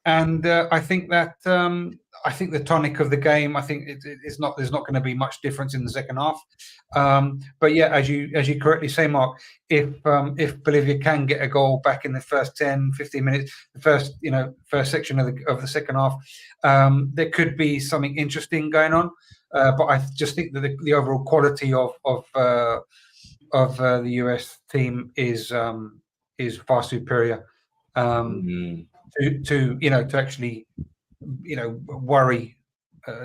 And I think that I think the tonic of the game. I think it's not. There's not going to be much difference in the second half. But yeah, as you correctly say, Mark, if Bolivia can get a goal back in the first 10, 15 minutes, the first section of the second half, there could be something interesting going on. But I just think that the overall quality of the US team is far superior to actually worry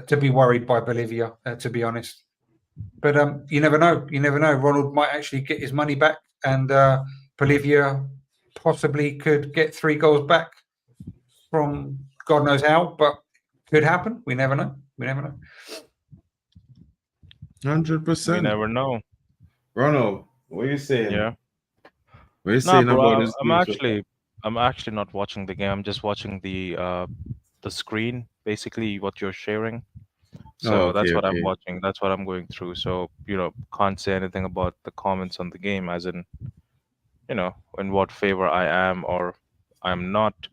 to be worried by Bolivia, to be honest. But you never know. Ronald might actually get his money back, and Bolivia possibly could get 3 goals back from God knows how, but could happen. We never know. 100%. We never know. Ronald, what are you saying? Yeah. What are you Nah, saying bro. about this I'm game so far? actually not watching the game. I'm just watching the screen, basically what you're sharing. So that's what I'm Okay. watching. That's what I'm going through. So, can't say anything about the comments on the game, as in, in what favor I am or I'm not.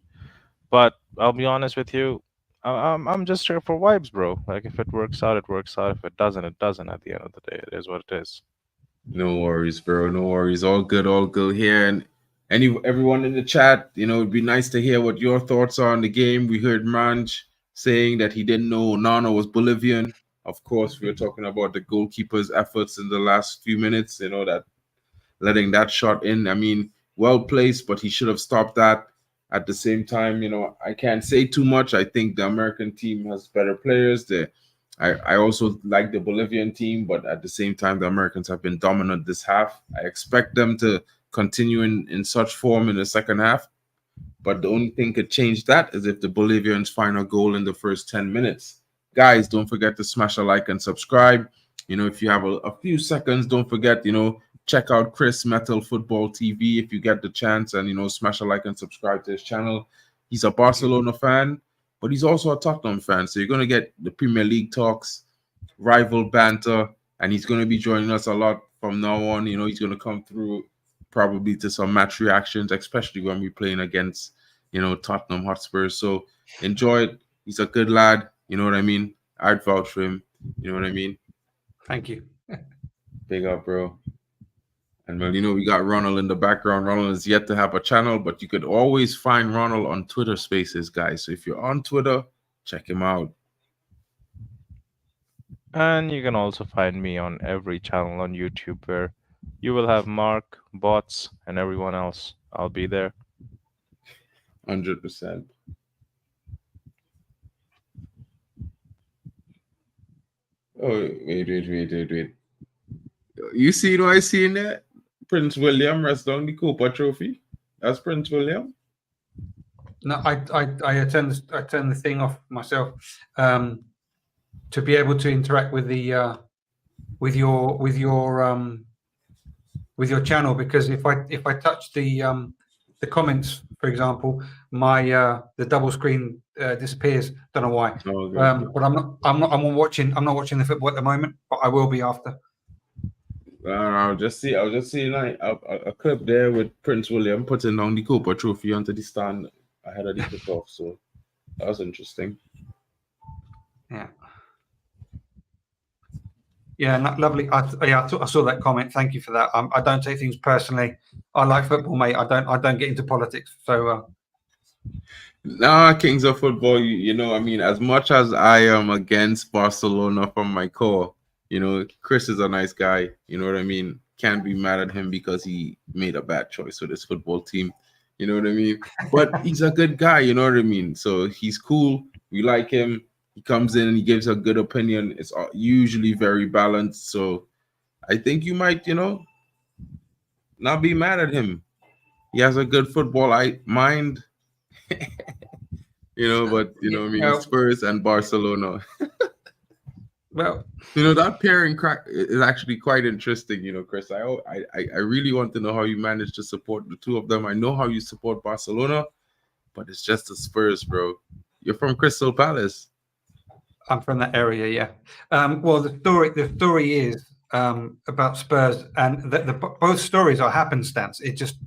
But I'll be honest with you, I'm just here for vibes, bro. Like, if it works out, it works out. If it doesn't, it doesn't. At the end of the day, it is what it is. No worries, bro. No worries. All good here. And everyone in the chat, it'd be nice to hear what your thoughts are on the game. We heard Manj saying that he didn't know Nana was Bolivian. Of course, we were talking about the goalkeeper's efforts in the last few minutes, that letting that shot in. I mean, well placed, but he should have stopped that. At the same time, I can't say too much. I think the American team has better players. I also like the Bolivian team, but at the same time, the Americans have been dominant this half. I expect them to continue in such form in the second half. But the only thing could change that is if the Bolivians find a goal in the first 10 minutes. Guys, don't forget to smash a like and subscribe. If you have a few seconds, don't forget, check out Chris Metal Football TV if you get the chance, and smash a like and subscribe to his channel. He's a Barcelona fan, but he's also a Tottenham fan, so you're going to get the Premier League talks, rival banter, and he's going to be joining us a lot from now on. He's going to come through probably to some match reactions, especially when we're playing against Tottenham Hotspurs. So enjoy it. He's a good lad, you know what I mean? I'd vouch for him, you know what I mean? Thank you. Big up, bro. And well, we got Ronald in the background. Ronald is yet to have a channel, but you could always find Ronald on Twitter Spaces, guys. So if you're on Twitter, check him out. And you can also find me on every channel on YouTube where you will have Mark, Bots, and everyone else. I'll be there. 100%. Oh, wait. You see what I see in there? Prince William rests on the Copa Trophy. That's Prince William. No, I turned the thing off myself to be able to interact with the with your channel, because if I touch the comments, for example, my the double screen disappears. Don't know why. But I'm not watching the football at the moment, but I will be after. I'll just see like a clip there with Prince William putting down the Copa Trophy onto the stand ahead of the kickoff. So that was interesting. Yeah, lovely. I saw that comment. Thank you for that. I don't take things personally. I like football, mate. I don't get into politics. So. Nah, Kings of Football. I mean, as much as I am against Barcelona from my core, Chris is a nice guy. You know what I mean? Can't be mad at him because he made a bad choice with his football team. You know what I mean? But he's a good guy. You know what I mean? So he's cool. We like him. He comes in and he gives a good opinion. It's usually very balanced. So I think you might, not be mad at him. He has a good football mind. But I mean, Spurs and Barcelona. Well, that pairing is actually quite interesting, Chris. I really want to know how you manage to support the two of them. I know how you support Barcelona, but it's just the Spurs, bro. You're from Crystal Palace. I'm from that area, yeah. Well, the story is about Spurs, and both stories are happenstance. It just,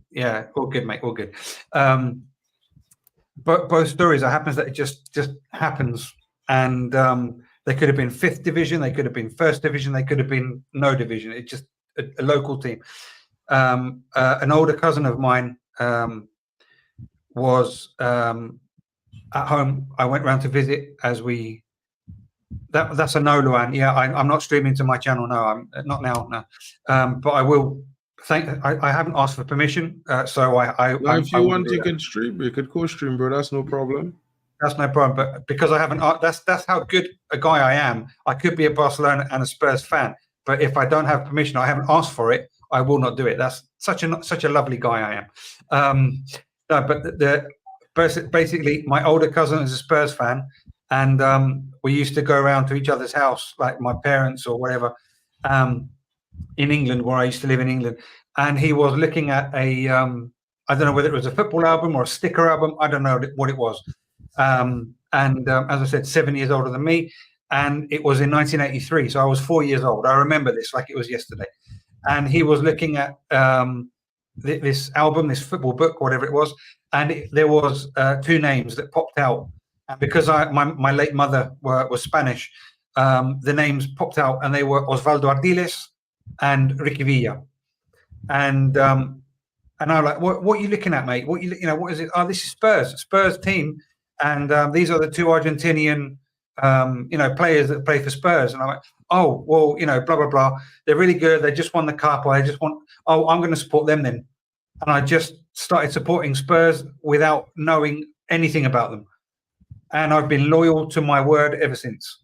all good, mate, all good. But both stories are happens that it just happens and they could have been 5th division, they could have been 1st division, they could have been no division. It's just a local team. An older cousin of mine was at home. I went round to visit as we. That's a no, Luan. Yeah, I'm not streaming to my channel. No, I'm not now. No, but I will. I haven't asked for permission, so If you want, you can. can stream. You could co-stream, bro. That's no problem. That's no problem. But because I haven't, that's how good a guy I am. I could be a Barcelona and a Spurs fan, but if I don't have permission, I haven't asked for it, I will not do it. That's such a lovely guy I am. No, but basically, my older cousin is a Spurs fan, and we used to go around to each other's house, like my parents or whatever, in England, where I used to live in England. And he was looking at a, I don't know whether it was a football album or a sticker album. I don't know what it was. As I said, 7 years older than me. And it was in 1983. So I was 4 years old. I remember this like it was yesterday. And he was looking at this album, this football book, whatever it was. And there was 2 names that popped out. And because my late mother was Spanish, the names popped out, and they were Osvaldo Ardiles and Ricky Villa. And I'm like, what are you looking at, mate? What what is it? Oh, this is Spurs team, and these are the 2 Argentinian players that play for Spurs. And I'm like, oh, well, blah blah blah. They're really good. They just won the cup. I'm going to support them then. And I just started supporting Spurs without knowing anything about them, and I've been loyal to my word ever since.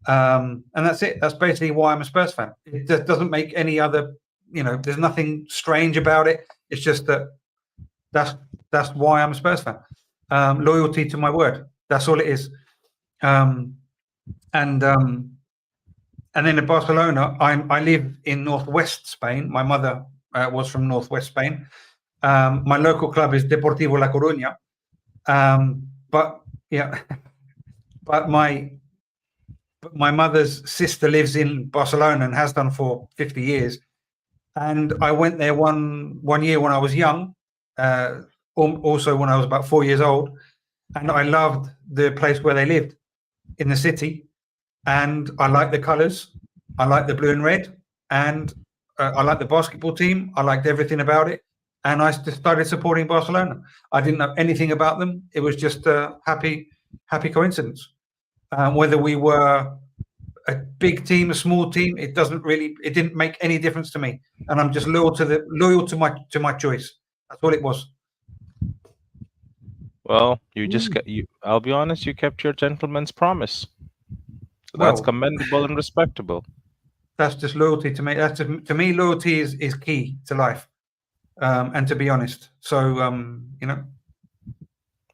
And that's it. That's basically why I'm a Spurs fan. It just doesn't make any other. There's nothing strange about it. It's just that's why I'm a Spurs fan. Loyalty to my word. That's all it is. And then in Barcelona, I live in northwest Spain. My mother was from northwest Spain. My local club is Deportivo La Coruña. But my mother's sister lives in Barcelona and has done for 50 years. And I went there one year when I was young, also when I was about 4 years old, and I loved the place where they lived in the city, and I liked the colours, I liked the blue and red, and I liked the basketball team. I liked everything about it, and I just started supporting Barcelona. I didn't know anything about them. It was just a happy coincidence. Whether we were a big team, a small team, it didn't make any difference to me. And I'm just loyal to my choice. That's all it was. Well, I'll be honest, you kept your gentleman's promise. So that's commendable and respectable. That's just loyalty to me. To me, loyalty is key to life. And to be honest. So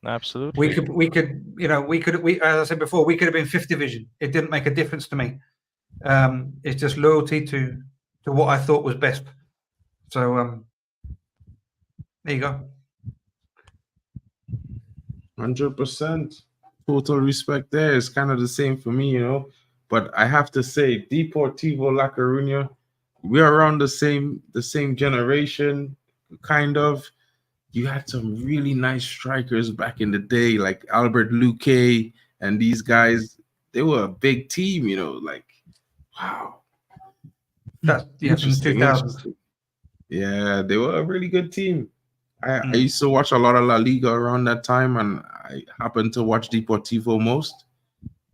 absolutely. As I said before, we could have been 5th division. It didn't make a difference to me. It's just loyalty to what I thought was best. So there you go. 100%. Total respect there. It's kind of the same for me, But I have to say, Deportivo La Coruña, we're around the same generation, kind of. You had some really nice strikers back in the day, like Albert Luque and these guys. They were a big team, like, wow. That's in 2000. Yeah, they were a really good team. I used to watch a lot of La Liga around that time, and I happened to watch Deportivo most.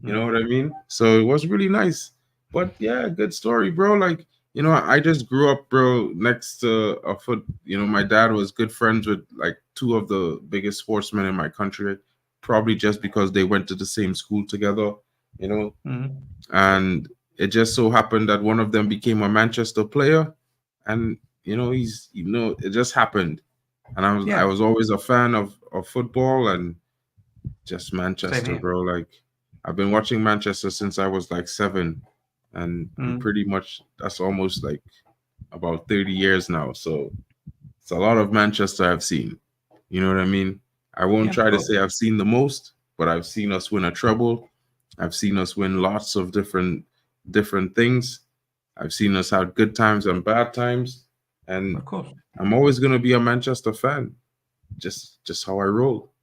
You know what I mean? So it was really nice. But yeah, good story, bro. Like, I just grew up, bro, next to a foot. My dad was good friends with like 2 of the biggest sportsmen in my country, probably just because they went to the same school together, And it just so happened that one of them became a Manchester player, and it just happened. And I was always a fan of football and just Manchester, bro. Like, I've been watching Manchester since I was like 7. And pretty much that's almost like about 30 years now. So it's a lot of Manchester I've seen. You know what I mean? I won't try to say I've seen the most, but I've seen us win a treble. I've seen us win lots of different things. I've seen us have good times and bad times. And of course, I'm always going to be a Manchester fan. Just how I roll.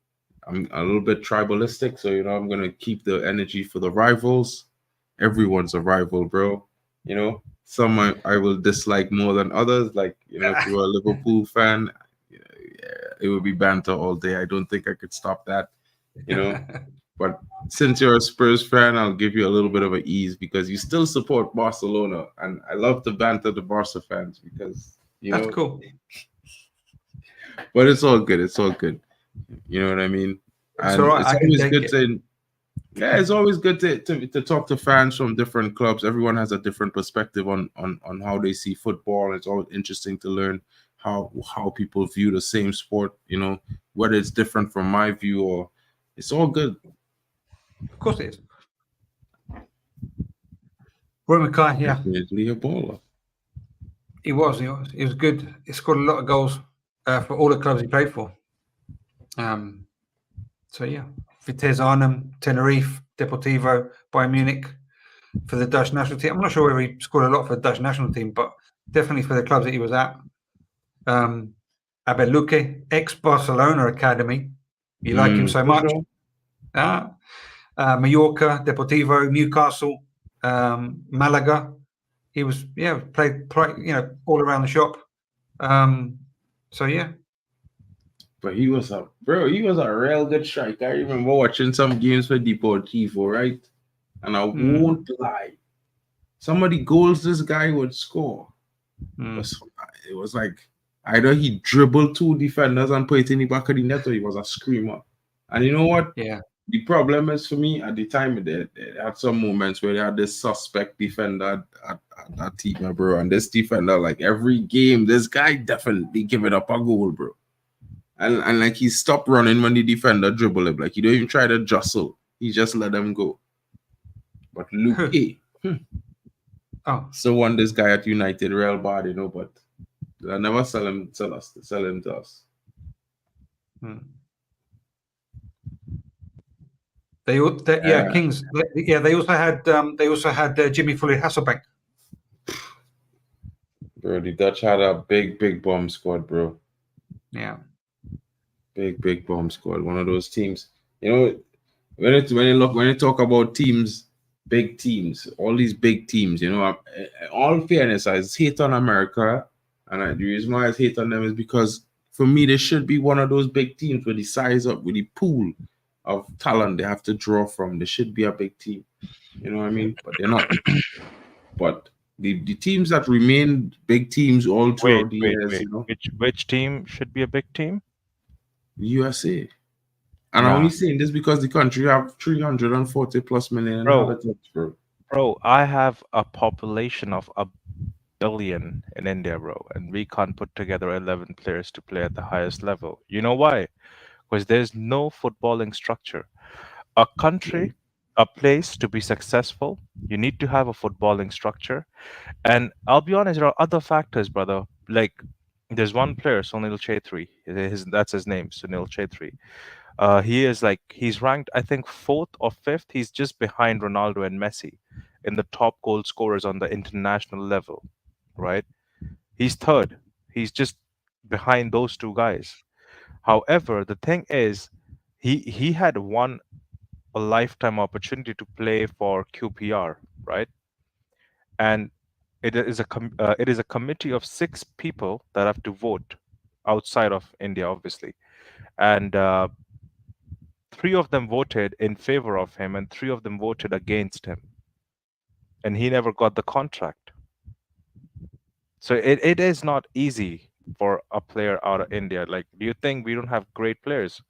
I'm a little bit tribalistic, so I'm gonna keep the energy for the rivals. Everyone's a rival, bro. Some I will dislike more than others. Like, if you're a Liverpool fan, yeah, it would be banter all day. I don't think I could stop that, you know. But since you're a Spurs fan, I'll give you a little bit of an ease because you still support Barcelona, and I love to banter the Barca fans because That's cool. but it's all good. It's all good. You know what I mean? It's all And right. it's I can always take good it. to yeah, it's always good to talk to fans from different clubs. Everyone has a different perspective on how they see football. It's always interesting to learn how people view the same sport, whether it's different from my view or it's all good. Of course it is. Roy Mackay, yeah, Definitely a baller. he was. He was good. He scored a lot of goals for all the clubs he played for. So yeah, Vitesse Arnhem, Tenerife, Deportivo, Bayern Munich for the Dutch national team. I'm not sure whether he scored a lot for the Dutch national team, but definitely for the clubs that he was at. Abeluque, ex-Barcelona academy. You like him so For much. sure. Mallorca, Deportivo, Newcastle, Malaga. He was played all around the shop. So yeah, But he was a real good striker. I remember watching some games for Deportivo, right? And I won't lie. Some of the goals this guy would score. But it was like either he dribbled two defenders and put it in the back of the net or he was a screamer. And you know what? yeah. The problem is for me at the time, they had some moments where they had this suspect defender at that team, bro. And this defender, like every game, this guy definitely giving up a goal, bro. And like he stopped running when the defender dribble him. Like he don't even try to jostle. He just let them go. But Luke A. So won this guy at United real bad, but I never sell him to us. Kings. They also had Jimmy Fully Hasselbank. Bro, the Dutch had a big bomb squad, bro. Yeah. Big bomb squad. One of those teams. When you talk about teams, big teams, all these big teams, all fairness, I hate on America, and the reason why I hate on them is because for me they should be one of those big teams with the size up, with the pool of talent they have to draw from. They should be a big team. You know what I mean? But they're not. But the teams that remain big teams all Wait, throughout the wait, years, wait. Which team should be a big team? USA. And I'm only Nah, saying this because the country have 340 plus million bro, inhabitants, bro. bro. I have a population of 1 billion in India, bro, and we can't put together 11 players to play at the highest level. You know why? Because there's no footballing structure. A country, a place to be successful, you need to have a footballing structure. And I'll be honest, there are other factors, brother. Like there's one player, Sunil Chetri. That's his name, Sunil Chetri. He's ranked, I think, fourth or fifth. He's just behind Ronaldo and Messi in the top goal scorers on the international level, right? He's third. He's just behind those two guys. However, the thing is, he had won a lifetime opportunity to play for QPR, right? And it is a committee of 6 people that have to vote outside of India, obviously, and 3 of them voted in favor of him, and 3 of them voted against him, and he never got the contract. So it is not easy for a player out of India. Like, do you think we don't have great players?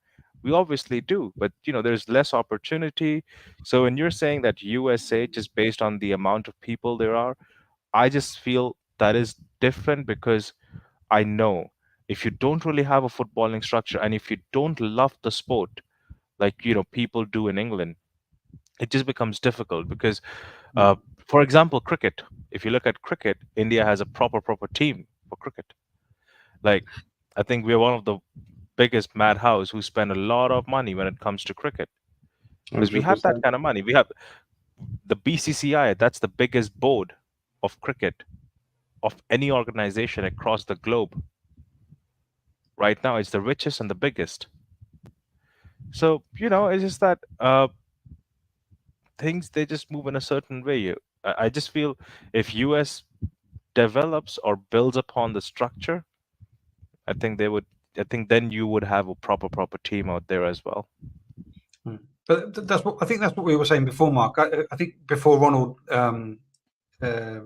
We obviously do, but there's less opportunity. So when you're saying that USA, just based on the amount of people there are, I just feel that is different because I know if you don't really have a footballing structure and if you don't love the sport, like people do in England, it just becomes difficult because, uh, for example, cricket. If you look at cricket, India has a proper team for cricket. Like, I think we're one of the biggest madhouse who spend a lot of money when it comes to cricket because we have that 100%. kind of money. We have the BCCI. That's the biggest board of cricket of any organization across the globe. Right now, it's the richest and the biggest. So it's just that things, they just move in a certain way. I just feel if US develops or builds upon the structure, I think they would. I think then you would have a proper team out there as well. Hmm. But that's what I think. That's what we were saying before, Mark. I think before Ronald uh,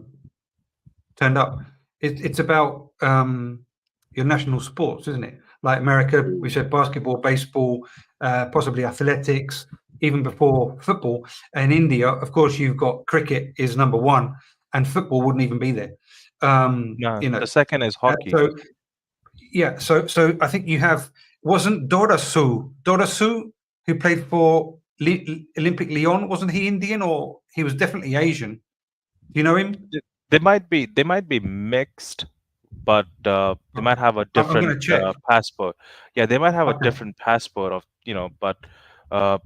turned up, it's about your national sports, isn't it? Like America, we said basketball, baseball, possibly athletics, even before football. And India, of course, you've got cricket is number one, and football wouldn't even be there. No, You know, the second is hockey. so yeah, so I think you have wasn't Dorasu who played for Olympic Lyon, wasn't he Indian or he was definitely Asian? Do you know him? They might be mixed, but they Okay. might have a I'm different going to check. passport. Yeah, they might have a Okay. different passport of but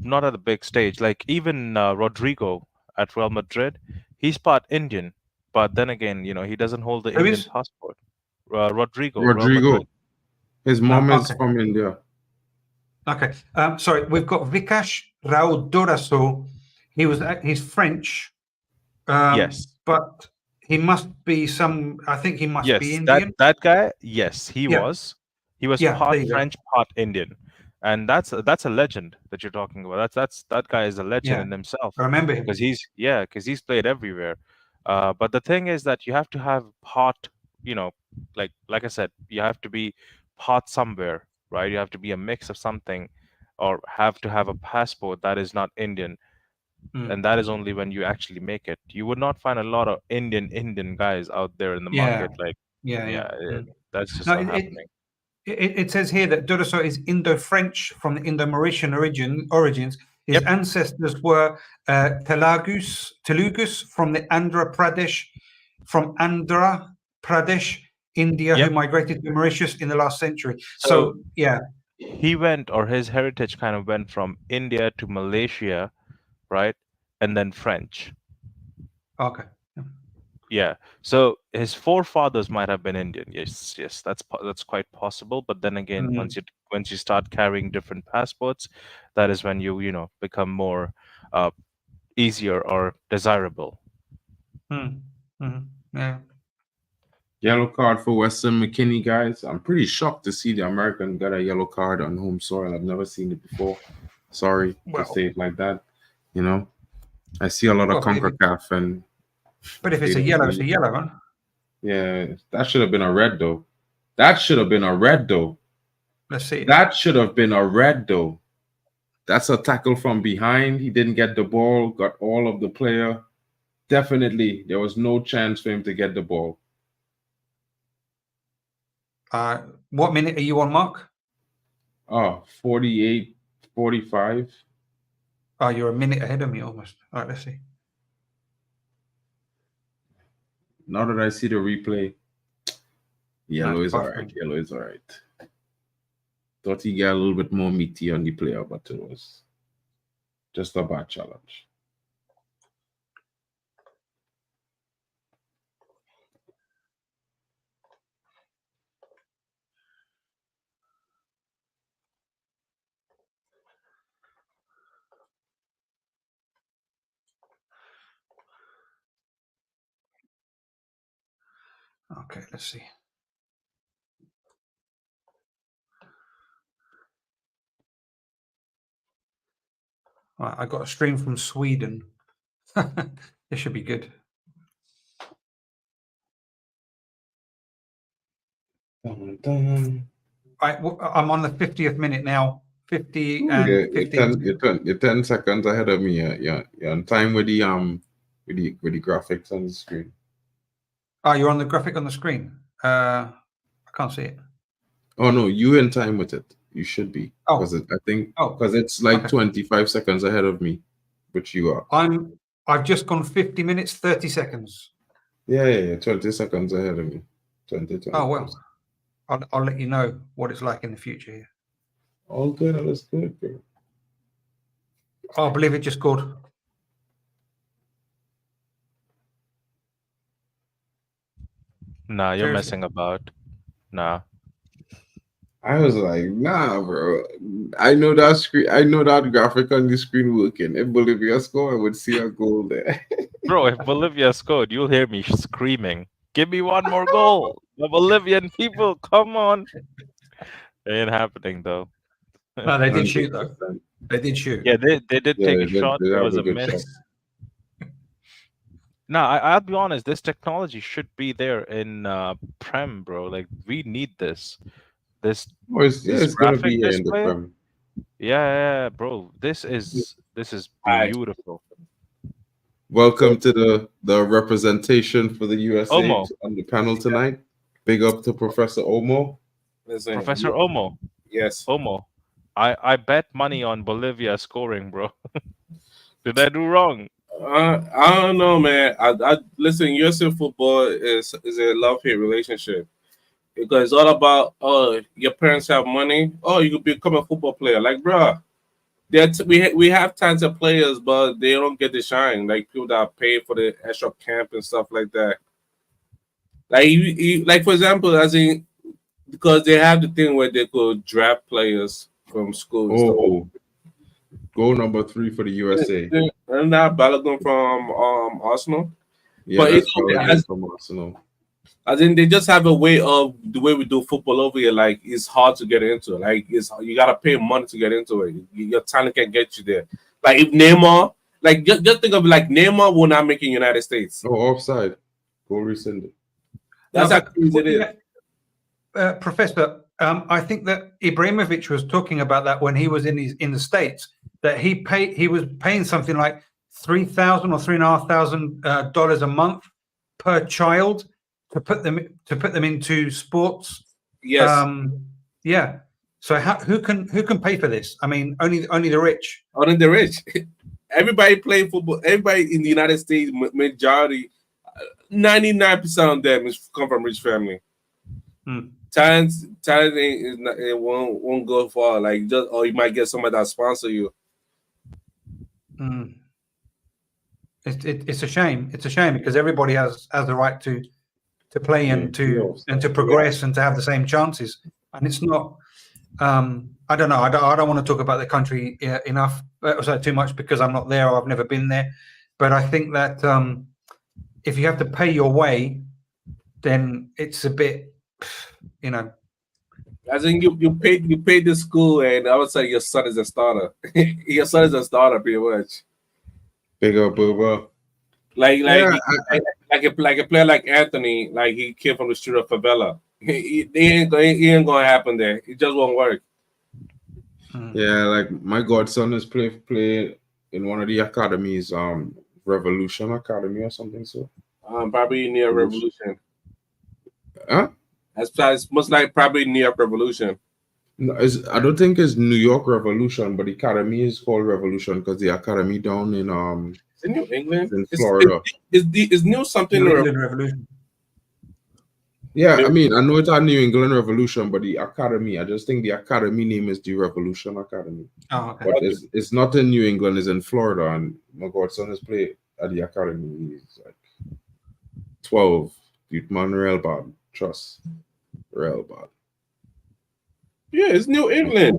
not at the big stage. Like even Rodrigo at Real Madrid, he's part Indian, but then again, he doesn't hold the Who Indian is? passport. Rodrigo, Real Madrid. Rodrigo. His No. mom is Okay. from India. Okay. Sorry, we've got Vikash Rao Doraso. He's French, Yes. but he must be some. I think he must be Yes, that Indian. that guy, yes, he Yeah. was. He was Yeah. part There you go. French, part Indian. And that's a legend that you're talking about. That guy is a legend Yeah. in himself I remember him. because he's played everywhere. But the thing is that you have to have part, like I said, you have to be part somewhere, right? You have to be a mix of something, or have to have a passport that is not Indian, Mm. and that is only when you actually make it. You would not find a lot of Indian guys out there in the Yeah. market. Like, Yeah. Yeah. yeah, Mm. that's just No, not happening. it says here that Dodoso is Indo-French from the Indo-Mauritian origins. His Yep, ancestors were Telugus from the Andhra Pradesh, India, who yep. migrated to Mauritius in the last century. So So yeah, he went, or his heritage kind of went from India to Malaysia, right? And then French. okay. Yeah. So his forefathers might have been Indian. Yes, yes, that's quite possible. But then again, Mm, once you start carrying different passports, that is when become more uh, easier or desirable. mm, yeah. Yellow card for Weston McKinney, guys. I'm pretty shocked to see the American got a yellow card on home soil. I've never seen it before. Sorry to Well, say it like that. You know, I see a lot of well, CONCACAF and but if they it's a don't yellow, it's a really. yellow, huh? Yeah, that should have been a red though. That should have been a red though. Let's see it. That should have been a red though. That's a tackle from behind. He didn't get the ball, got all of the player. Definitely, there was no chance for him to get the ball. What minute are you on, Mark? Oh, 48, 45. Oh, you're a minute ahead of me almost. All right, let's see. Now that I see the replay, No, yellow it's is all right. buffering. Yellow is all right. Thought he got a little bit more meaty on the player, but it was just a bad challenge. Okay, let's see. Right, I got a stream from Sweden. This should be good. Dun, dun. I'm on the 50th minute now. 50 Ooh, and yeah, 15. you're 10 seconds ahead of me. Yeah, you're on time with the graphics on the screen. Oh, you're on the graphic on the screen. I can't see it. Oh no, you in time with it. You should be Oh, because I think oh, because it's like okay. 25 seconds ahead of me, which you are. I've just gone 50 minutes, 30 seconds. Yeah, 20 seconds ahead of me. 20, Oh 25. well, I'll let you know what it's like in the future here. All good, all is good, bro. Oh, I believe it just scored. Nah, you're Seriously. messing about. Nah. I was like, nah, bro. I know that screen. I know that graphic on the screen working. If Bolivia score, I would see a goal there. Bro, if Bolivia scored, you'll hear me screaming, "Give me one more goal!" The Bolivian people, come on! Ain't happening though. No, they did shoot though. 100%. They did shoot. Yeah, they did Yeah, take a they did, shot. they It have was a a good shot. miss. Now, I'll be honest. This technology should be there in Prem, bro. Like we need this. This Oh, this it's gonna graphic be here in the display. Prem. Yeah, bro. This is beautiful. Welcome to the representation for the USA Omo, on the panel tonight. Big up to Professor Omo. Listen, Professor Omo, yes. Omo. I bet money on Bolivia scoring, bro. Did I do wrong? I don't know, man. I listen. USA football is a love hate relationship because it's all about your parents have money. Oh, you could become a football player. Like, bro, we have talented players, but they don't get the shine. Like people that pay for the extra camp and stuff like that. Like like for example, as in because they have the thing where they could draft players from school and stuff. Oh, goal number 3 for the USA. And that Balogun from Arsenal. Yeah, But that's it's Balogun from Arsenal. as in they just have a way of the way we do football over here. Like it's hard to get into. Like it's you gotta pay money to get into it. Your talent can get you there. Like if Neymar, like just think of like Neymar will not make it in United States. Oh, offside. Goal rescinded. That's No, how crazy it is. Professor, I think that Ibrahimovic was talking about that when he was in the States. That he was paying something like $3,000 or $3,500 a month per child to put them into sports. Yes, Yeah. So who can pay for this? I mean, only the rich. only the rich. Everybody play football. Everybody in the United States, majority, 99% of them is come from rich family. Talent it won't go far. Like just or you might get somebody that sponsor you. It's a shame. It's a shame because everybody has the right to play and to progress and to have the same chances. And it's not. I don't know. I don't want to talk about the country enough, too much because I'm not there or I've never been there. But I think that if you have to pay your way, then it's a bit, As in you paid the school and I would say your son is a starter. Your son is a starter pretty much. Big up, Booba. Like Yeah, like a player like Anthony, like he came from the street of favela. He ain't gonna happen there. It just won't work. Yeah, like my godson is play in one of the academies, Revolution Academy or something. So Probably near Revolution. huh? That's most like probably near Revolution. No, I don't think it's New York Revolution, but the academy is called Revolution because the academy down in Is it New England? in Florida. Is new something New England Revolution. Yeah, I mean, I know it's a New England Revolution, but the academy, I just think the academy name is the Revolution Academy. Oh, okay. But it's not in New England, it's in Florida, and my godson is played at the academy. He's like 12. Youth man, real bad. Trust. Real bad. Yeah, it's New England.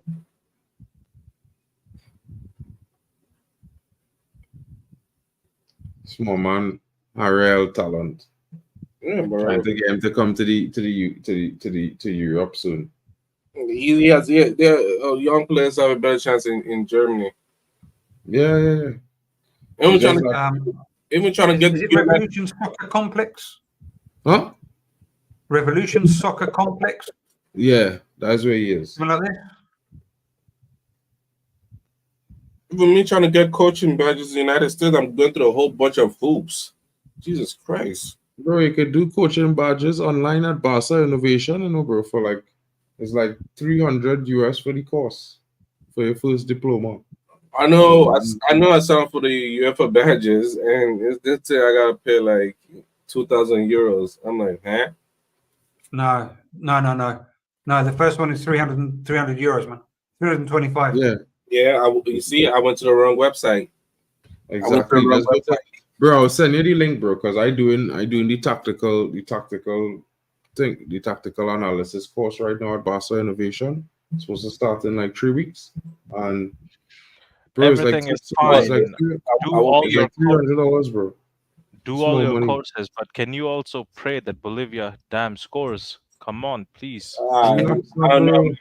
Small man, a real talent. Yeah, bro. Trying to get him to come to Europe soon. He has young players have a better chance in Germany. Yeah. Even Just trying to get Is it Revolution Soccer Complex? Huh? Revolution Soccer Complex? Yeah, that's where he is. Something like that? Even me trying to get coaching badges in the United States, I'm going through a whole bunch of hoops. Jesus Christ. Bro, you could do coaching badges online at Barca Innovation, bro, for like it's like 300 US for the course for your first diploma. I know I signed for the UEFA badges and it's I gotta pay like 2,000 euros. I'm like, huh? No. The first one is 300 euros, man. 325. Yeah, you see, I went to the wrong website. Exactly. Bro, I'll send you the link, bro, because I doing the tactical think the tactical analysis course right now at Barca Innovation. It's supposed to start in like 3 weeks, and bro, Everything is Oh, fine. Do I will all be. it's your like $300, bro. do all Small your money. courses, but can you also pray that Bolivia damn scores? Come on, please. Nah, I don't know. bro.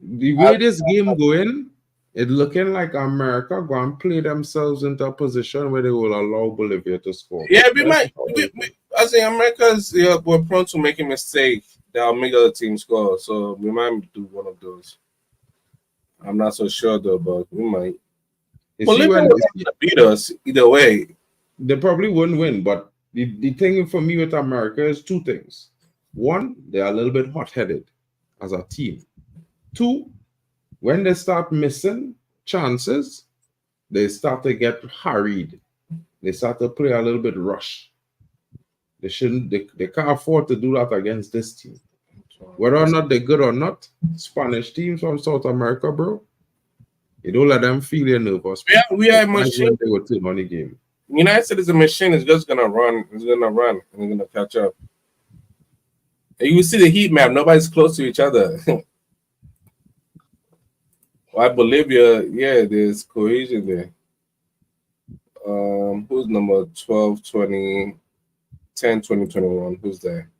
The way this game going, it looking like America going to play themselves into a position where they will allow Bolivia to score. Yeah, we That's might. how We, it we, is. I think America's we're prone to making mistakes that'll make other teams score. So we might do one of those. I'm not so sure though, but we might. You see, Bolivia when was not gonna beat us either way. they probably wouldn't win, but the thing for me with America is two things. One, they're a little bit hot headed as a team. Two, when they start missing chances, they start to get hurried. They start to play a little bit rush. They shouldn't. They can't afford to do that against this team. Whether or not they're good or not, Spanish teams from South America, bro, you don't let them feel you're nervous. We are a That's machine. when they will turn on the game. United States is a machine. It's just gonna run. It's gonna run. And it's gonna catch up. And you will see the heat map. Nobody's close to each other. Why Bolivia? Yeah, there's cohesion there. Who's number 12, 20, 10, 20, 21? Who's there?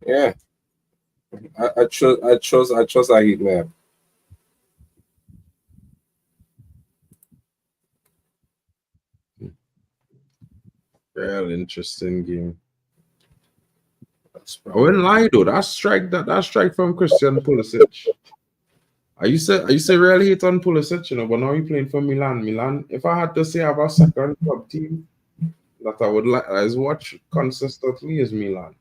Yeah, I trust our heat map. Real interesting game. That's I wouldn't lie though. That strike from Christian Pulisic. I used to really hate on Pulisic, but now he's playing for Milan. Milan, if I had to say I have a second club team that I would like as watch consistently is Milan.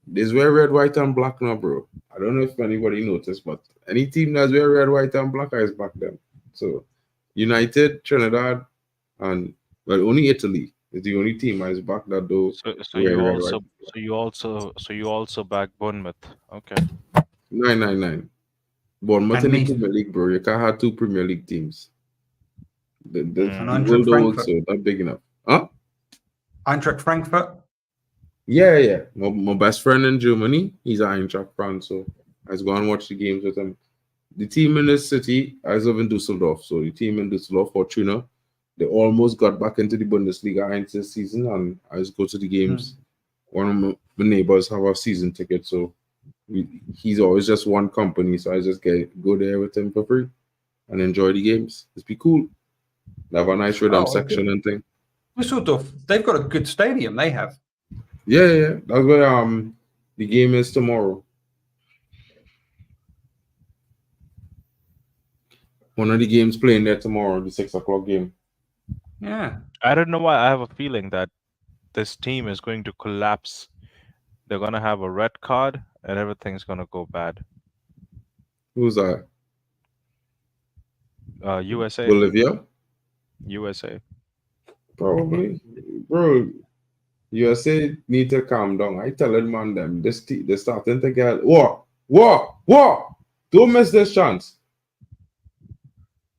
There's wear red, white, and black now, bro. I don't know if anybody noticed, but any team that's wear red, white, and black, I back them. So United, Trinidad, and well, only Italy is the only team I back that do So so wear you red, white. also so you also so you also back Bournemouth. Okay. 999. Bournemouth And in the me, Premier League, bro. You can't have two Premier League teams. The, the, and Mm. the Eintracht world don't work Frankfurt. so not big enough. Huh? Eintracht Frankfurt. Yeah. My best friend in Germany, he's an Eintracht fan, so I was going to watch the games with him. The team in this city, I live in Dusseldorf, so the team in Dusseldorf, Fortuna, they almost got back into the Bundesliga this season, and I just go to the games. One of my neighbors have a season ticket, so he's always just one company, so I just go there with him for free and enjoy the games. It's be cool. They have a nice rhythm Oh, section and thing. Düsseldorf. They've got a good stadium. They have. Yeah. That's where the game is tomorrow. One of the games playing there tomorrow, the 6 o'clock game. Yeah. I don't know why I have a feeling that this team is going to collapse. They're gonna have a red card and everything's gonna go bad. Who's that? USA. Bolivia? USA. Probably. Bro, USA need to calm down. I tell it, man, them they're starting to get what? Don't miss this chance.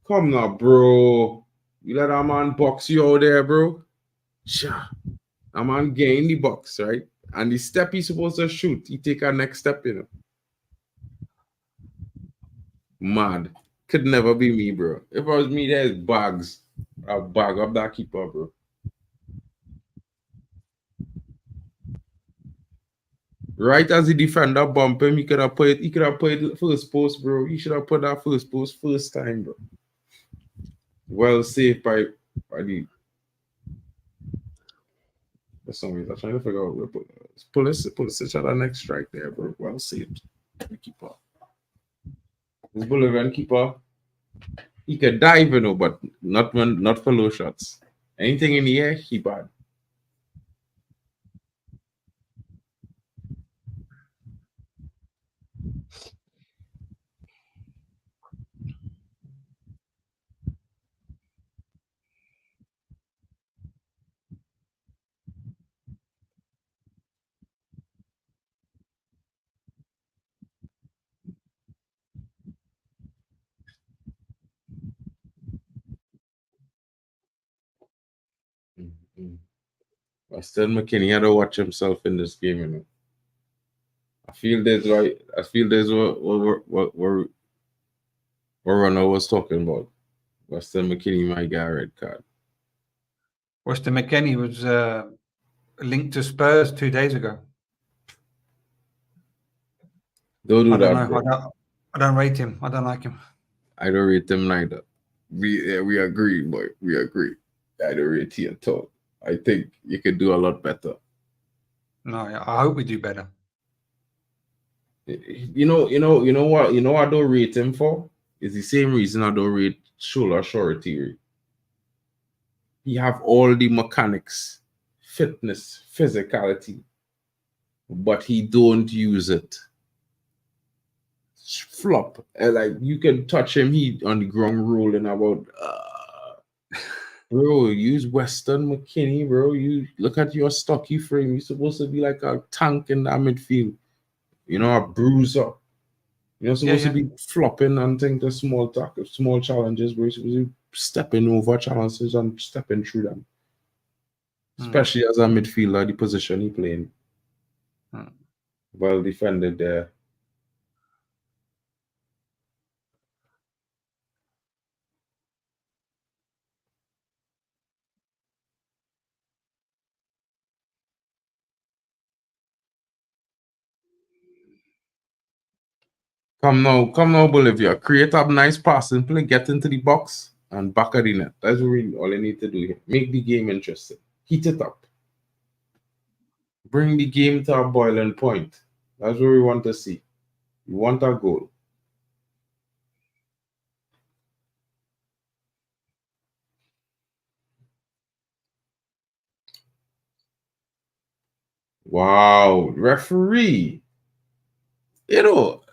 Come now, bro. You let that man box you out there, bro. Sure. That man gain the box, right? And the step he's supposed to shoot, he take a next step, Mad. Could never be me, bro. If it was me, there's bags. I'll bag up that keeper, bro. Right as the defender bump him, he could have put it first post, bro. He should have put that first post first time, bro. Well saved by the for some reason. I'm trying to figure out where Pulisic at the next strike there, bro. Well saved. The keeper. This Bolivian keeper, he could dive, but not for low shots. Anything in the air, he bad. Mm-hmm. Weston McKinney had to watch himself in this game, you know. I feel there's what Runner was talking about. Weston McKinney might get a red card. Weston McKennie was linked to Spurs 2 days ago. Don't do I don't that, know. bro. I don't rate him. I don't like him. I don't rate him neither. We agree, boy. We agree. I don't rate him at all. I think you could do a lot better. No, I hope we do better. You know what? You know what I don't rate him for? It's the same reason I don't rate Shola Shorty. He have all the mechanics, fitness, physicality, but he don't use it. Flop. Like you can touch him, he on the ground rolling about. Bro, use Weston McKinney, bro. You look at your stocky frame. You're supposed to be like a tank in that midfield. You know, a bruiser. You're supposed to be flopping and think the small challenges, bro. You're supposed to be stepping over challenges and stepping through them. Especially as a midfielder, the position he playing. Well defended there. Come now, Bolivia. Create a nice passing play, get into the box, and back at the net. That's really all you need to do here. Make the game interesting. Heat it up. Bring the game to a boiling point. That's what we want to see. We want a goal. Wow, referee. You know,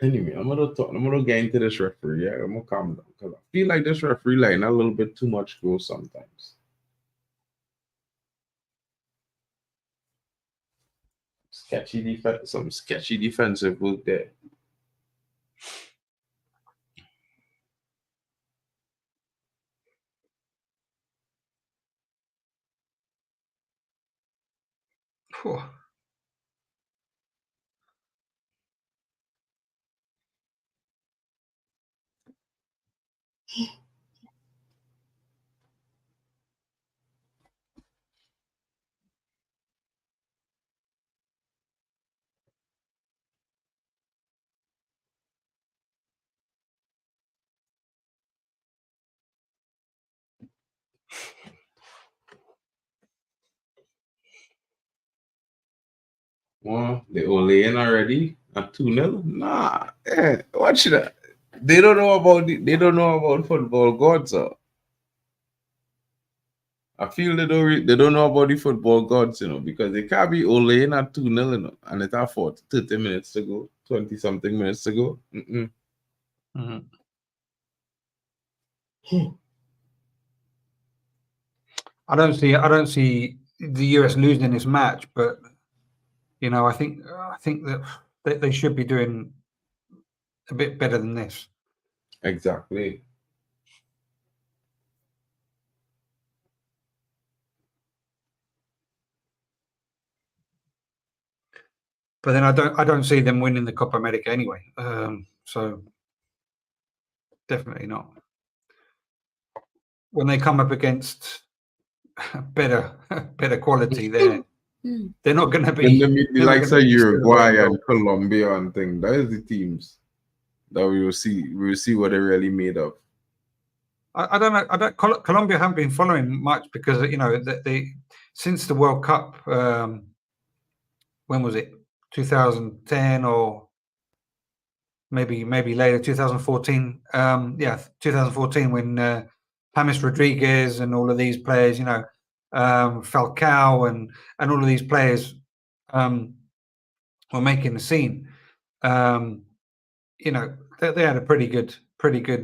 anyway, I'm gonna get into this referee. Yeah, I'm gonna calm down because I feel like this referee letting a little bit too much go sometimes. Sketchy defense, some sketchy defensive work there. Well, they all in already at 2-0. Nah, watch that. They don't know about football gods. I feel they don't know about the football gods, you know, because they can't be all in at 2-0, you know, and it's at 30 minutes to go, 20 something minutes to go. I don't see the US losing this match, but you know, I think that they should be doing a bit better than this. Exactly. But then I don't see them winning the Copa America anyway. So definitely not. When they come up against better quality, they're not going to be. Then the likes of Uruguay and Colombia and things. That is the teams that we will see. We will see what they're really made of. I don't know. Colombia haven't been following much because you know they since the World Cup. When was it? 2010 or maybe later, 2014. 2014 when James Rodriguez and all of these players, you know, Falcao and all of these players were making the scene. You know, they had a pretty good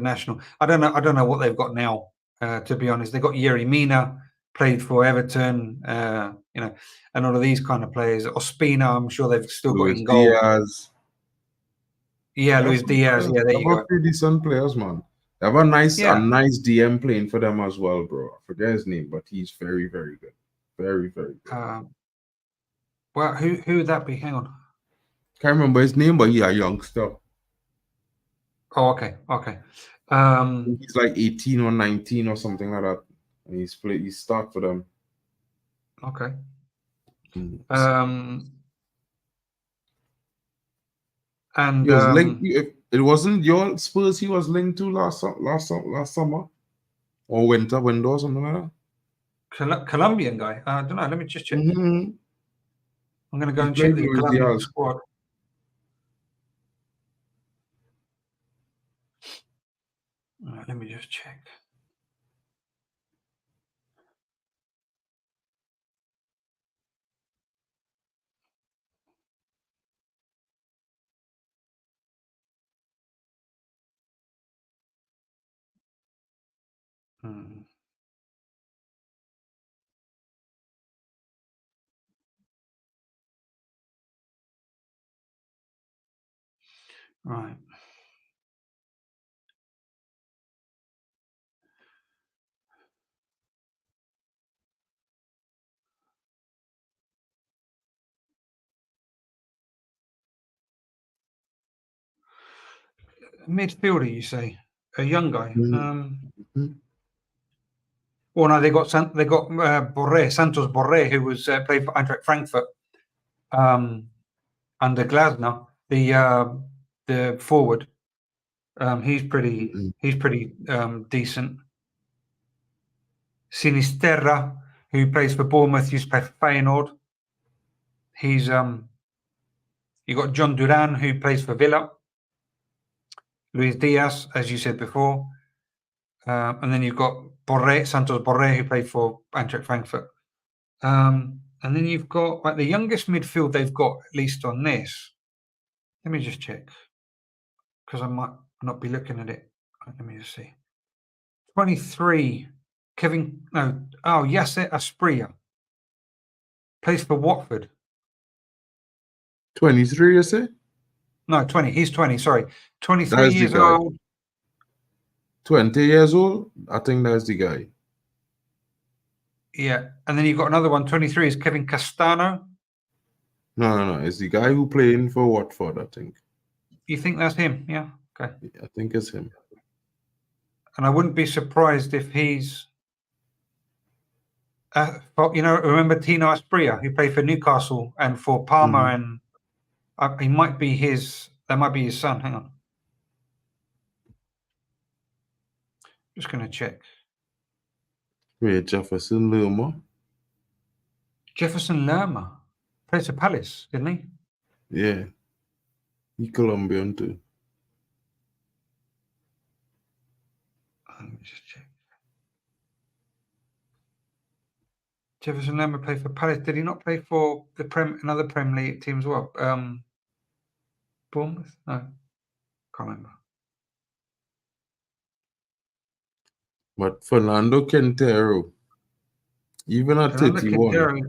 national. I don't know what they've got now. To be honest, they got Yerry Mina, played for Everton. You know, and all of these kind of players. Ospina, I'm sure they've still got in goal. Diaz. Yeah, Luis Diaz. Yeah, there you go. Pretty decent players, man. They have a nice Yeah. DM playing for them as well, bro. I forget his name, but he's very, very good. Very, very good. Well, who would that be? Hang on. Can't remember his name, but he's a youngster. Oh, okay, okay. He's like 18 or 19 or something like that. And he start for them. Okay. And he was linked. It wasn't your Spurs he was linked to last summer or winter window or something like that. Colombian guy. I don't know. Let me just check. Mm-hmm. I'm going to go and check the Colombian squad. Right, let me just check. Right. Midfielder, you say? A young guy. Well, no, they got Santos Borré, who was played for Eintracht Frankfurt under Glasner, the forward. He's pretty decent. Sinisterra, who plays for Bournemouth, used to play for Feyenoord. He's you got John Duran, who plays for Villa. Luis Diaz, as you said before. And then you've got Santos Borré, who played for Eintracht Frankfurt. And then you've got like the youngest midfield they've got, at least on this. Let me just check, because I might not be looking at it. Let me just see. 23. Yasser Asprilla. Plays for Watford. 23, you say? No, 20. He's 20, sorry. 23 years old. 20 years old? I think that's the guy. Yeah. And then you've got another one, 23, is Kevin Castano. No. It's the guy who playing for Watford, I think. You think that's him? Yeah. Okay. I think it's him. And I wouldn't be surprised if he's, remember Tino Asprilla, who played for Newcastle and for Parma, and he might be that might be his son. Hang on. Just going to check. Wait, Jefferson Lerma? Jefferson Lerma. Plays for Palace, didn't he? Yeah. He's Colombian too. Let me just check. Jefferson Lerma played for Palace. Did he not play for another Premier League team as well? Bournemouth? No. Can't remember. But Fernando Quintero, even at 31, Quintero,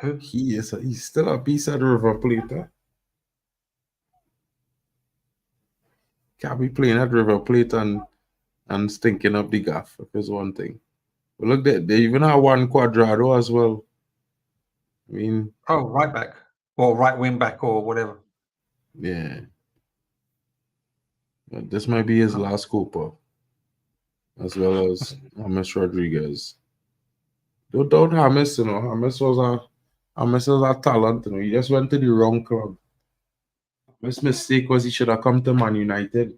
who? He's still a piece of River Plate. Can't be playing at River Plate and stinking up the gaff. That's one thing. But look, they even have one Cuadrado as well. I mean, right back or right wing back or whatever. Yeah. But this might be his last Copa, as well as James Rodriguez. Don't doubt James, James was a talent, He just went to the wrong club. His mistake was he should have come to Man United.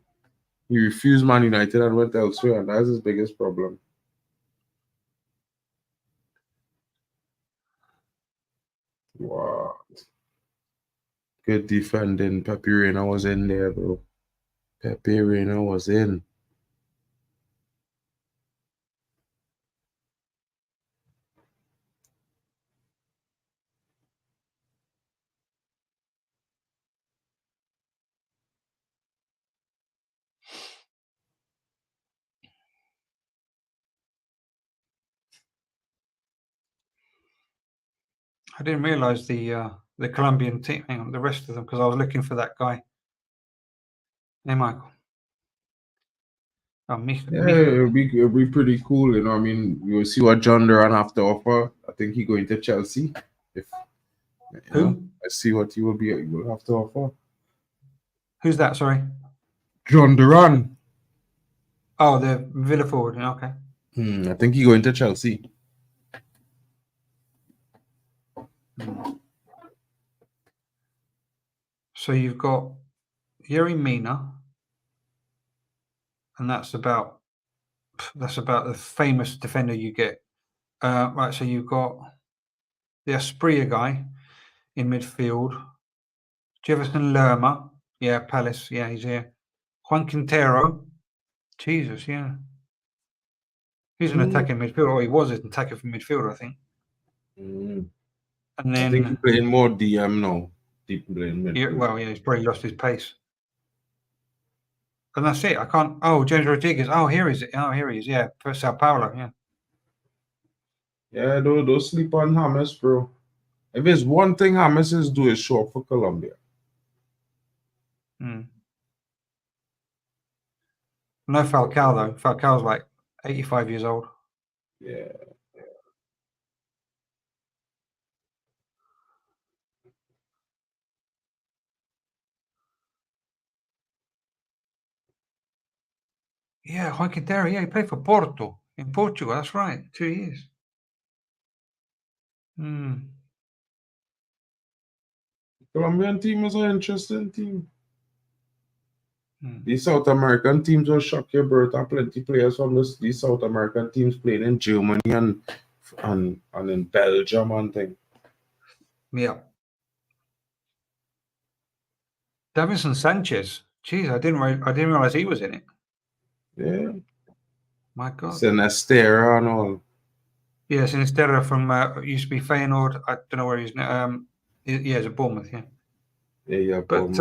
He refused Man United and went elsewhere, and that's his biggest problem. Wow. Good defending. Pepe Reina was in there, bro. Pepe Reina was in. I didn't realize the Colombian team. Hang on, the rest of them, because I was looking for that guy. Hey, Michael. Oh, Yeah, it'll be pretty cool. You know, I mean, you'll see what John Duran have to offer. I think he going to Chelsea. If you Who? know, I see what he will have to offer. Who's that? Sorry. John Duran. Oh, the Villa forward. Okay. I think he going to Chelsea. So you've got Yerry Mina, and that's about the famous defender you get. Right. So you've got the Aspria guy in midfield. Jefferson Lerma. Yeah, Palace. Yeah, he's here. Juan Quintero. Jesus, yeah. He's an attacking midfielder, or he was an attacking midfielder, I think. Mm. And I think he's then, playing more DM now. Deep playing midfield. well, yeah, he's probably lost his pace. And that's it. I can't. Oh, James Rodriguez. Oh, here is it. Oh, here he is. Yeah, for Sao Paulo. Yeah. Yeah, don't sleep on James, bro. If there's one thing James is do is show up for Colombia. No Falcao though. Falcao's like 85 years old. Yeah. Yeah, Juan Quintero. Yeah, he played for Porto in Portugal. That's right. 2 years. Colombian team is an interesting team. These South American teams will shock your birth, and plenty players from these South American teams playing in Germany and in Belgium and things. Yeah. Davinson Sanchez. Jeez, I didn't realize he was in it. Yeah. My God. Sinestera and all. Yeah, Sinistera from used to be Feyenoord. I don't know where he's now. Yeah, it's at Bournemouth. Yeah. Yeah. But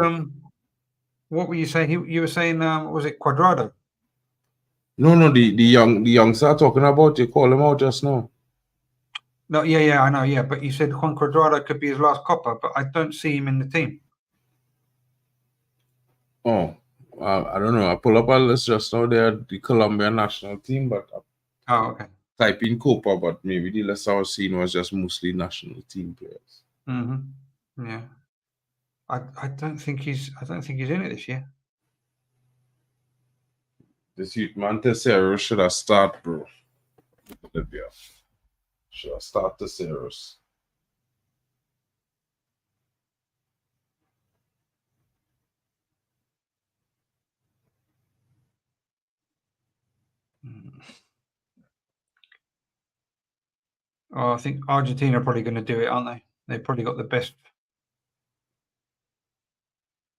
what were you saying? You were saying, was it Cuadrado? No, the youngster talking about, you call him out just now. No, yeah, I know, yeah. But you said Juan Cuadrado could be his last Copa, but I don't see him in the team. Oh, I don't know. I pull up a list just now. They're the Colombian national team, but okay. Type in Copa, but maybe the list I was seeing was just mostly national team players. Yeah. I don't think he's in it this year. This youth man Terceros should have started, bro. Bolivia. Should have started Terceros. Oh, I think Argentina are probably going to do it, aren't they? They've probably got the best.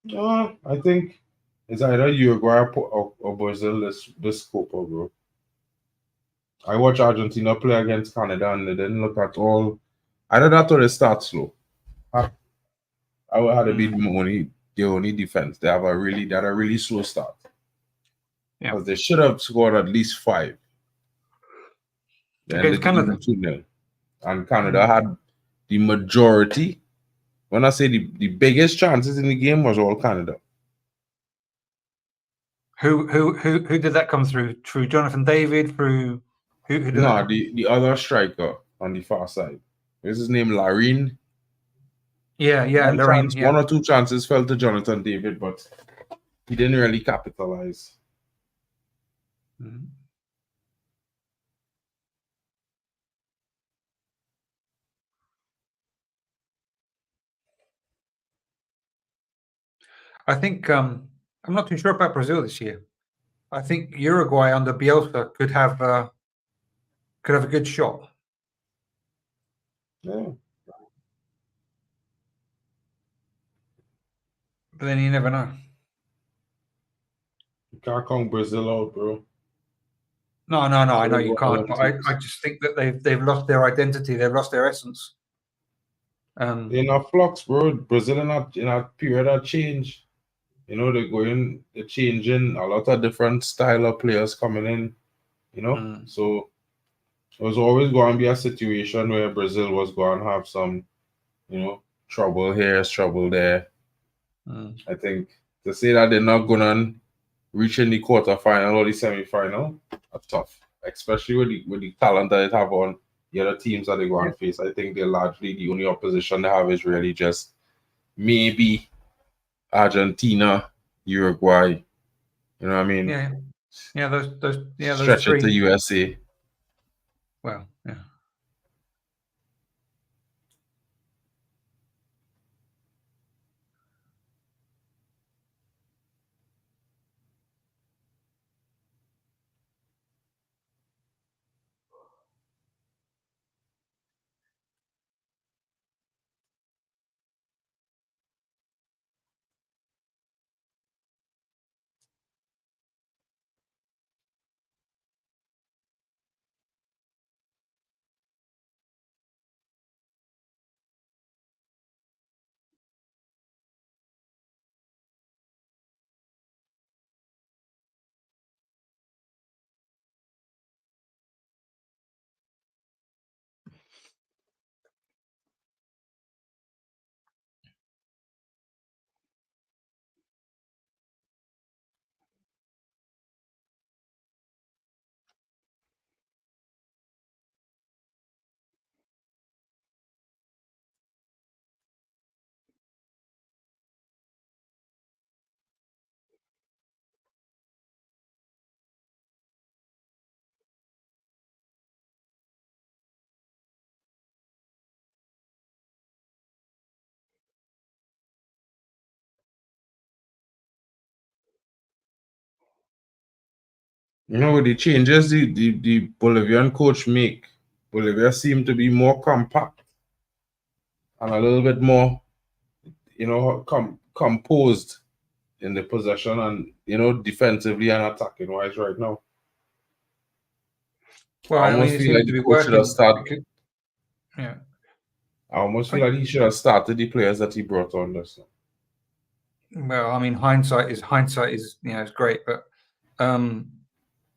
I think it's either Uruguay or Brazil this Copa, bro. I watched Argentina play against Canada and they didn't look at all. Either that or they start slow. I would have to be the only defense. They had a really slow start. Yeah. Because they should have scored at least 5. Against Canada. 2-0. And Canada had the majority. When I say the biggest chances in the game was all Canada. Who did that come through? Through Jonathan David? Through who did that? The other striker on the far side. What's his name? Larine. Yeah, Larine. Yeah. 1 or 2 chances fell to Jonathan David, but he didn't really capitalize. I think I'm not too sure about Brazil this year. I think Uruguay under Bielsa could have a good shot. Yeah. But then you never know. You can't count Brazil out, bro. No, I know you can't. But I just think that they've lost their identity. They've lost their essence. They're in a flux, bro. Brazil in a period of change. You know, they're changing a lot of different style of players coming in, you know. So it was always going to be a situation where Brazil was going to have some, you know, trouble here, trouble there. I think to say that they're not going to reaching the quarterfinal or the semi-final are tough, especially with the talent that they have on the other teams that they go and face. I think they're largely the only opposition they have is really just maybe Argentina, Uruguay. You know what I mean? Those Stretch three. it to USA. Well, yeah. You know, with the changes the Bolivian coach make, Bolivia seem to be more compact and a little bit more, you know, composed in the possession and, you know, defensively and attacking wise right now. Well, I almost it feel seems like to the be coach should have working. started. Yeah. I almost feel like he should have started the players that he brought on this. Well, I mean, hindsight is is great, but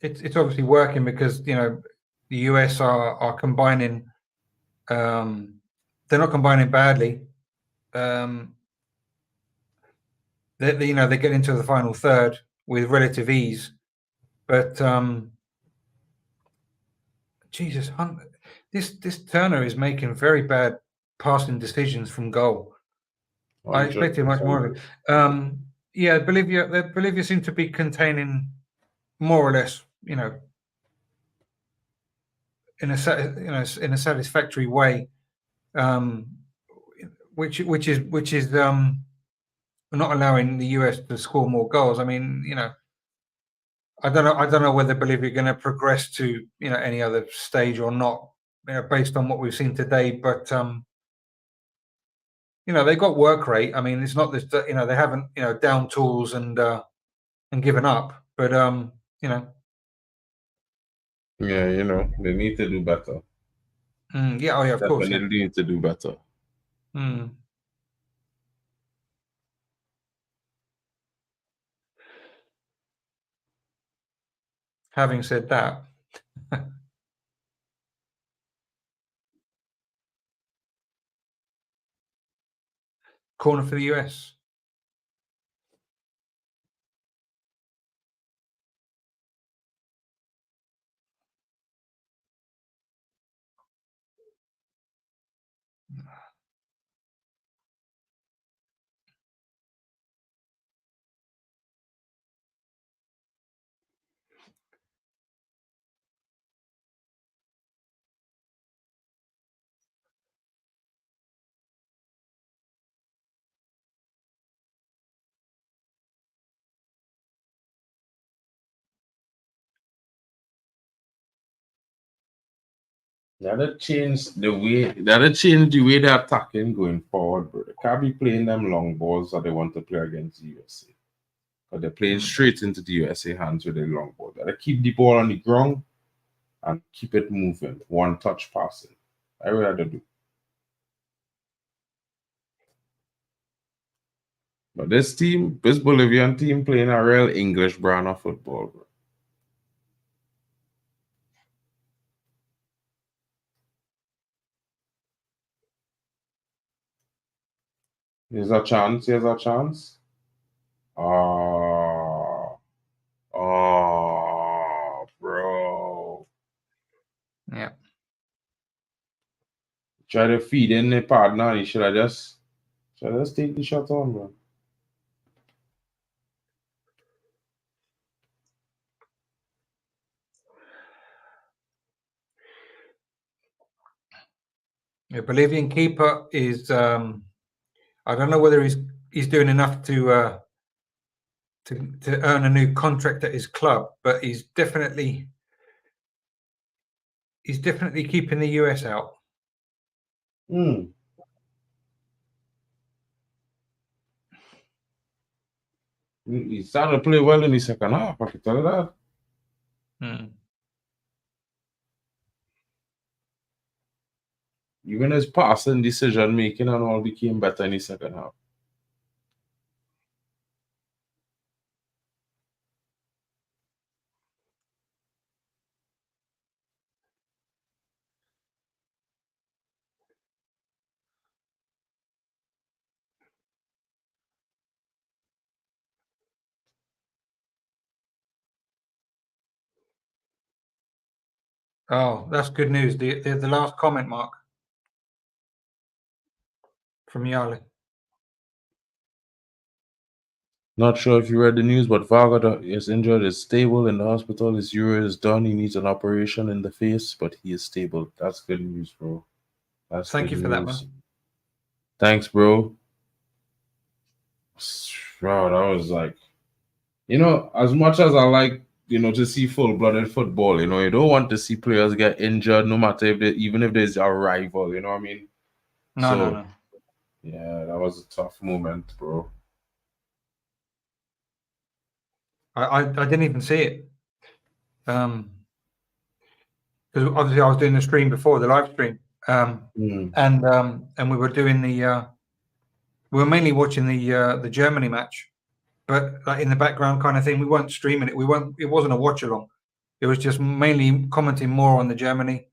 it's obviously working because the US are combining. They're not combining badly. They get into the final third with relative ease, but Jesus, this Turner is making very bad passing decisions from goal. I expected much more of it. Yeah, Bolivia seem to be containing more or less, in a satisfactory way, which is not allowing the US to score more goals. I mean, I don't know whether Bolivia are going to progress to any other stage or not, based on what we've seen today. But they've got work rate. I mean, it's not this, they haven't down tools and given up. But Yeah, they need to do better. Yeah, oh yeah, of course. Definitely need to do better. Having said that, corner for the US. That'll change the way they're attacking going forward, bro. They can't be playing them long balls that they want to play against the USA. But they're playing straight into the USA hands with a long ball. Gotta keep the ball on the ground and keep it moving. One touch passing. I would rather do. But this Bolivian team playing a real English brand of football, bro. Here's a chance. try to feed in the partner. He should have just take the shot on, bro. The Bolivian keeper is I don't know whether he's doing enough to earn a new contract at his club, but he's definitely keeping the US out. He started to play well in the second half, I can tell you that. Even his passing, decision making, and all became better in the second half. Oh, that's good news. The last comment, Mark, from Yali. Not sure if you read the news, but Varga is injured, is stable in the hospital. His urine is done. He needs an operation in the face, but he is stable. That's good news, bro. That's Thank good you for that, news. man. Thanks, bro. Wow, that was like, as much as I like, to see full-blooded football, you don't want to see players get injured, no matter even if there's a rival, you know what I mean? No. Yeah, that was a tough moment, bro. I didn't even see it. Because obviously I was doing the stream before, the live stream. And we were doing we were mainly watching the Germany match, but like in the background kind of thing. We weren't streaming it. It wasn't a watch along. It was just mainly commenting more on the Germany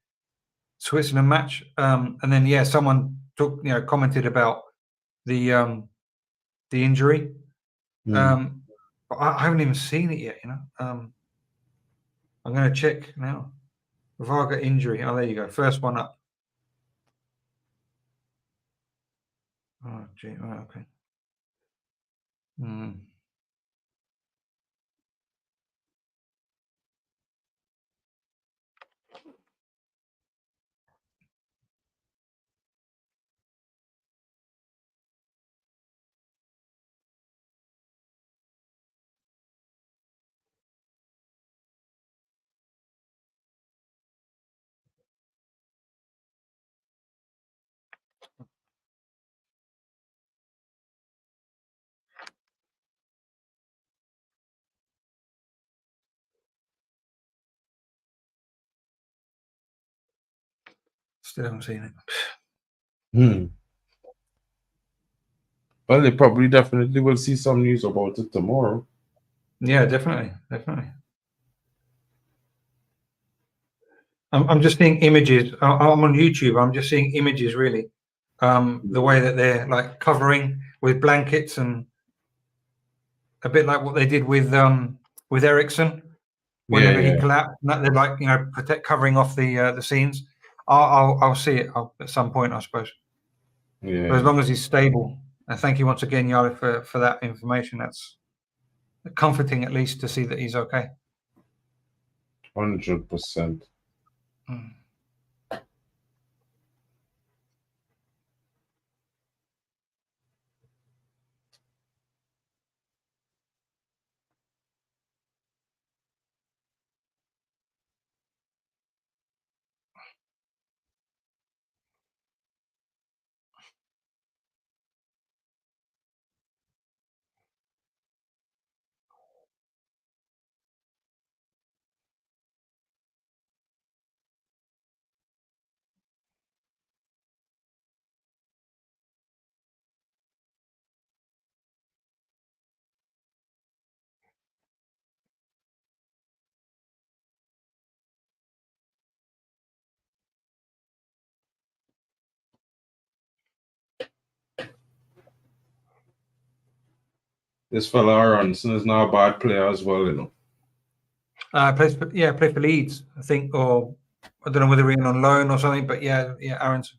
Switzerland match. And then someone commented about the injury. But I haven't even seen it yet, I'm going to check now. Varga injury. Oh, there you go. First one up. Oh, gee. Oh, okay. Still haven't seen it. Well, they definitely will see some news about it tomorrow. Yeah, definitely. I'm just seeing images. I'm on YouTube. I'm just seeing images, really. The way that they're like covering with blankets, and a bit like what they did with Ericsson whenever he collapsed. They're like covering off the scenes. I'll see it at some point, I suppose. Yeah. But as long as he's stable. And thank you once again, Yali, for that information. That's comforting, at least, to see that he's okay. 100%. This fella Aronson is now a bad player as well, Plays for Leeds, I think, or I don't know whether he's on loan or something, but yeah, Aronson.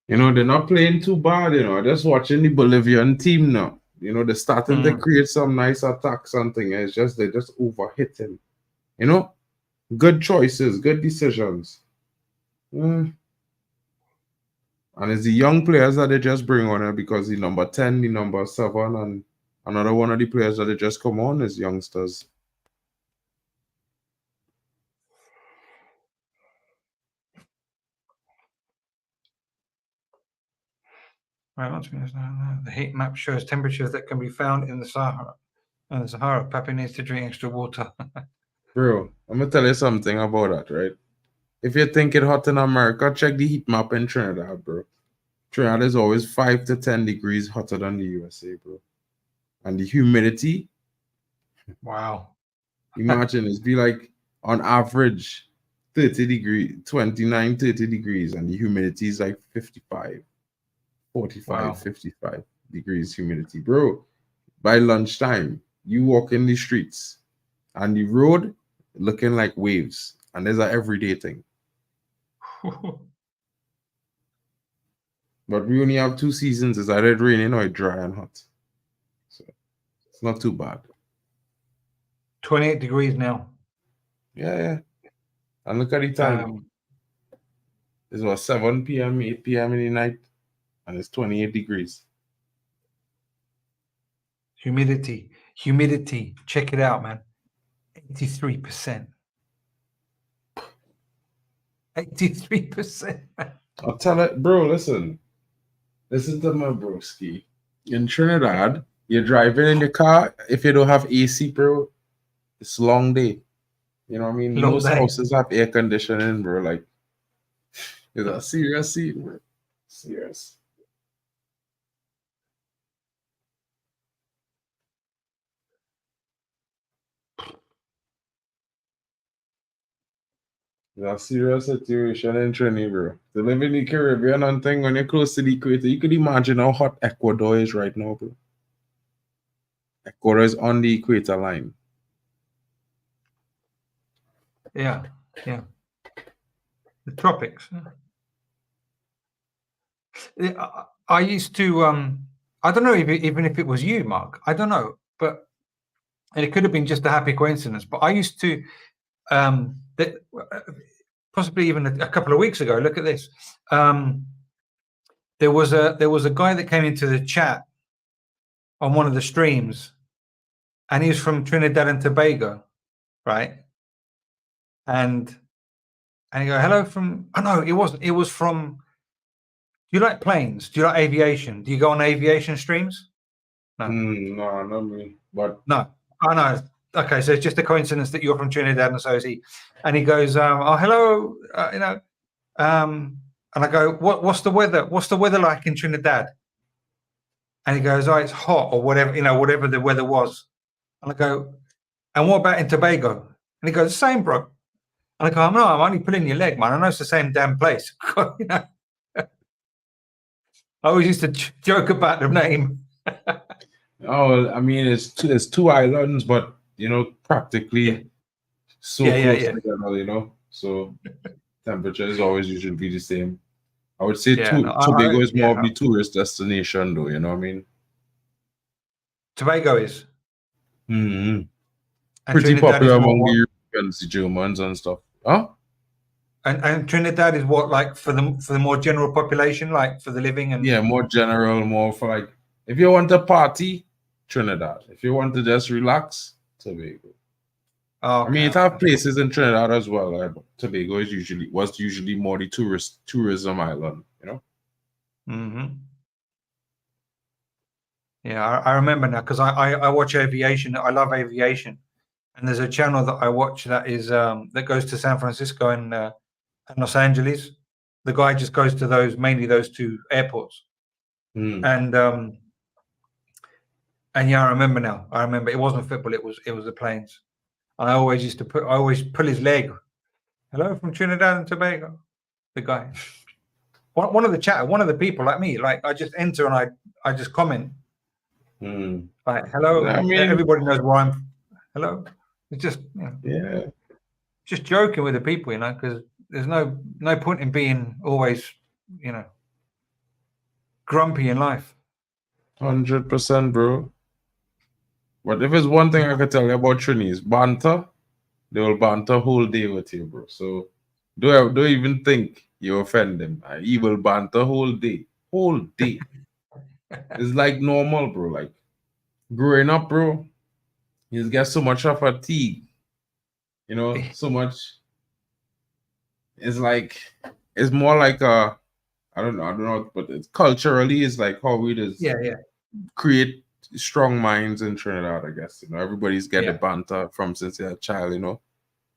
You know, they're not playing too bad, you know. Just watching the Bolivian team now. You know, they're starting to create some nice attacks, something. It's just they just overhit him. You know? Good choices, good decisions. And it's the young players that they just bring on because the number 10, the number 7, and another one of the players that they just come on is youngsters. Right, the heat map shows temperatures that can be found in the Sahara. And the Sahara, Papi needs to drink extra water. Bro, I'm gonna tell you something about that, right? If you think it hot in America, check the heat map in Trinidad, bro. Trinidad is always 5 to 10 degrees hotter than the USA, bro. And the humidity, Wow. imagine it's be like on average 30 degrees, 29, 30 degrees, and the humidity is like 55, 45, Wow. 55 degrees humidity, bro. By lunchtime, you walk in the streets and the road looking like waves, and there's an everyday thing. But we only have 2 seasons. It's either raining or dry and hot. So it's not too bad. 28 degrees now. Yeah. And look at the time. It's about 7 p.m., 8 p.m. in the night, and it's 28 degrees. Humidity. Check it out, man. 83%. 83%. I'll tell it, bro, listen to my broski. In Trinidad, you're driving in your car. If you don't have AC, bro, it's a long day. You know what I mean? Long Most day. houses have air conditioning, bro. Like, is that serious scene, bro? Serious. It's a serious situation in Trinidad, bro. To live in the Caribbean and thing, when you're close to the equator, you could imagine how hot Ecuador is right now, bro. Ecuador is on the equator line. Yeah. The tropics. I used to, I don't know even if it was you, Mark. I don't know, but and it could have been just a happy coincidence. But I used to, possibly even a couple of weeks ago. Look at this. There was a guy that came into the chat on one of the streams, and he's from Trinidad and Tobago, right? And he go, hello from. Oh no, it wasn't. It was from. Do you like planes? Do you like aviation? Do you go on aviation streams? No. No, not me. But no. Oh no. Okay, so it's just a coincidence that you're from Trinidad and so is he. And he goes, oh hello, and I go, what's the weather? What's the weather like in Trinidad? And he goes, oh, it's hot or whatever, whatever the weather was. And I go, and what about in Tobago? And he goes, same, bro. And I go, no, I'm only pulling your leg, man. I know it's the same damn place. I always used to joke about the name. Oh, I mean, it's 2 islands, but practically so close together. So temperature is always usually be the same. I would say Tobago is more of the tourist destination, though. You know what I mean? Tobago is pretty popular among the Europeans, the Germans, and stuff. Huh? And Trinidad is what, like for the more general population, like for the living and more general, more for like if you want to party, Trinidad. If you want to just relax, Tobago. I mean, it have places in Trinidad as well. But Tobago was usually more the tourism island. Yeah, I remember now because I watch aviation. I love aviation, and there's a channel that I watch that is that goes to San Francisco and Los Angeles. The guy just goes to mainly those 2 airports, and yeah, I remember now. I remember it wasn't football; it was the planes. And I always pull his leg. Hello from Trinidad and Tobago. The guy, one of the people like me, like I just enter and I just comment. Like hello. I mean, everybody knows where I'm. Hello. It's just just joking with the people, because there's no point in being always, grumpy in life. 100%, bro. But if it's one thing I could tell you about Trini is banter, they will banter whole day with you, bro. So don't even think you offend them. He will banter whole day. Whole day. It's like normal, bro. Like growing up, bro, you just get so much of fatigue. You know, so much. It's like it's more like I don't know, but it's culturally it's like how we just Yeah. create strong minds in Trinidad, I guess. You know, everybody's got the Yeah. banter from since they're a child, you know.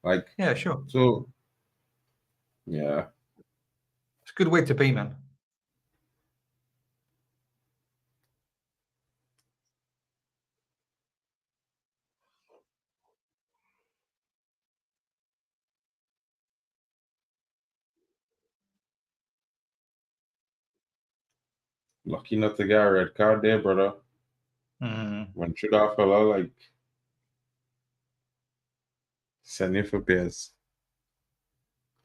Like Yeah, sure. so yeah. It's a good way to be, man. Lucky not to get a red card there, brother. When should I fella like send you for beers?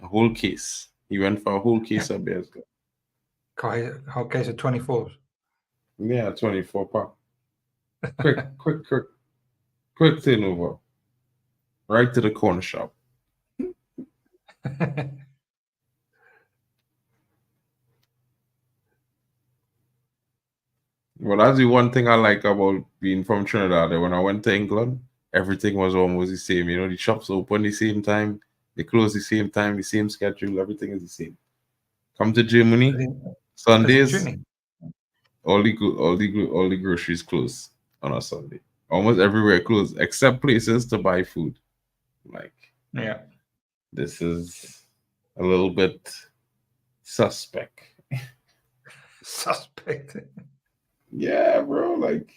A whole case. He went for a whole case of beers. Whole case of 24s. Yeah, 24 pack. Quick turnover. Right to the corner shop. Well, that's the one thing I like about being from Trinidad. That when I went to England, everything was almost the same. You know, the shops open the same time, they close the same time, the same schedule. Everything is the same. Come to Germany, Sundays, all the groceries close on a Sunday. Almost everywhere closed except places to buy food. Like, yeah, this is a little bit suspect. Suspect. Yeah, bro. Like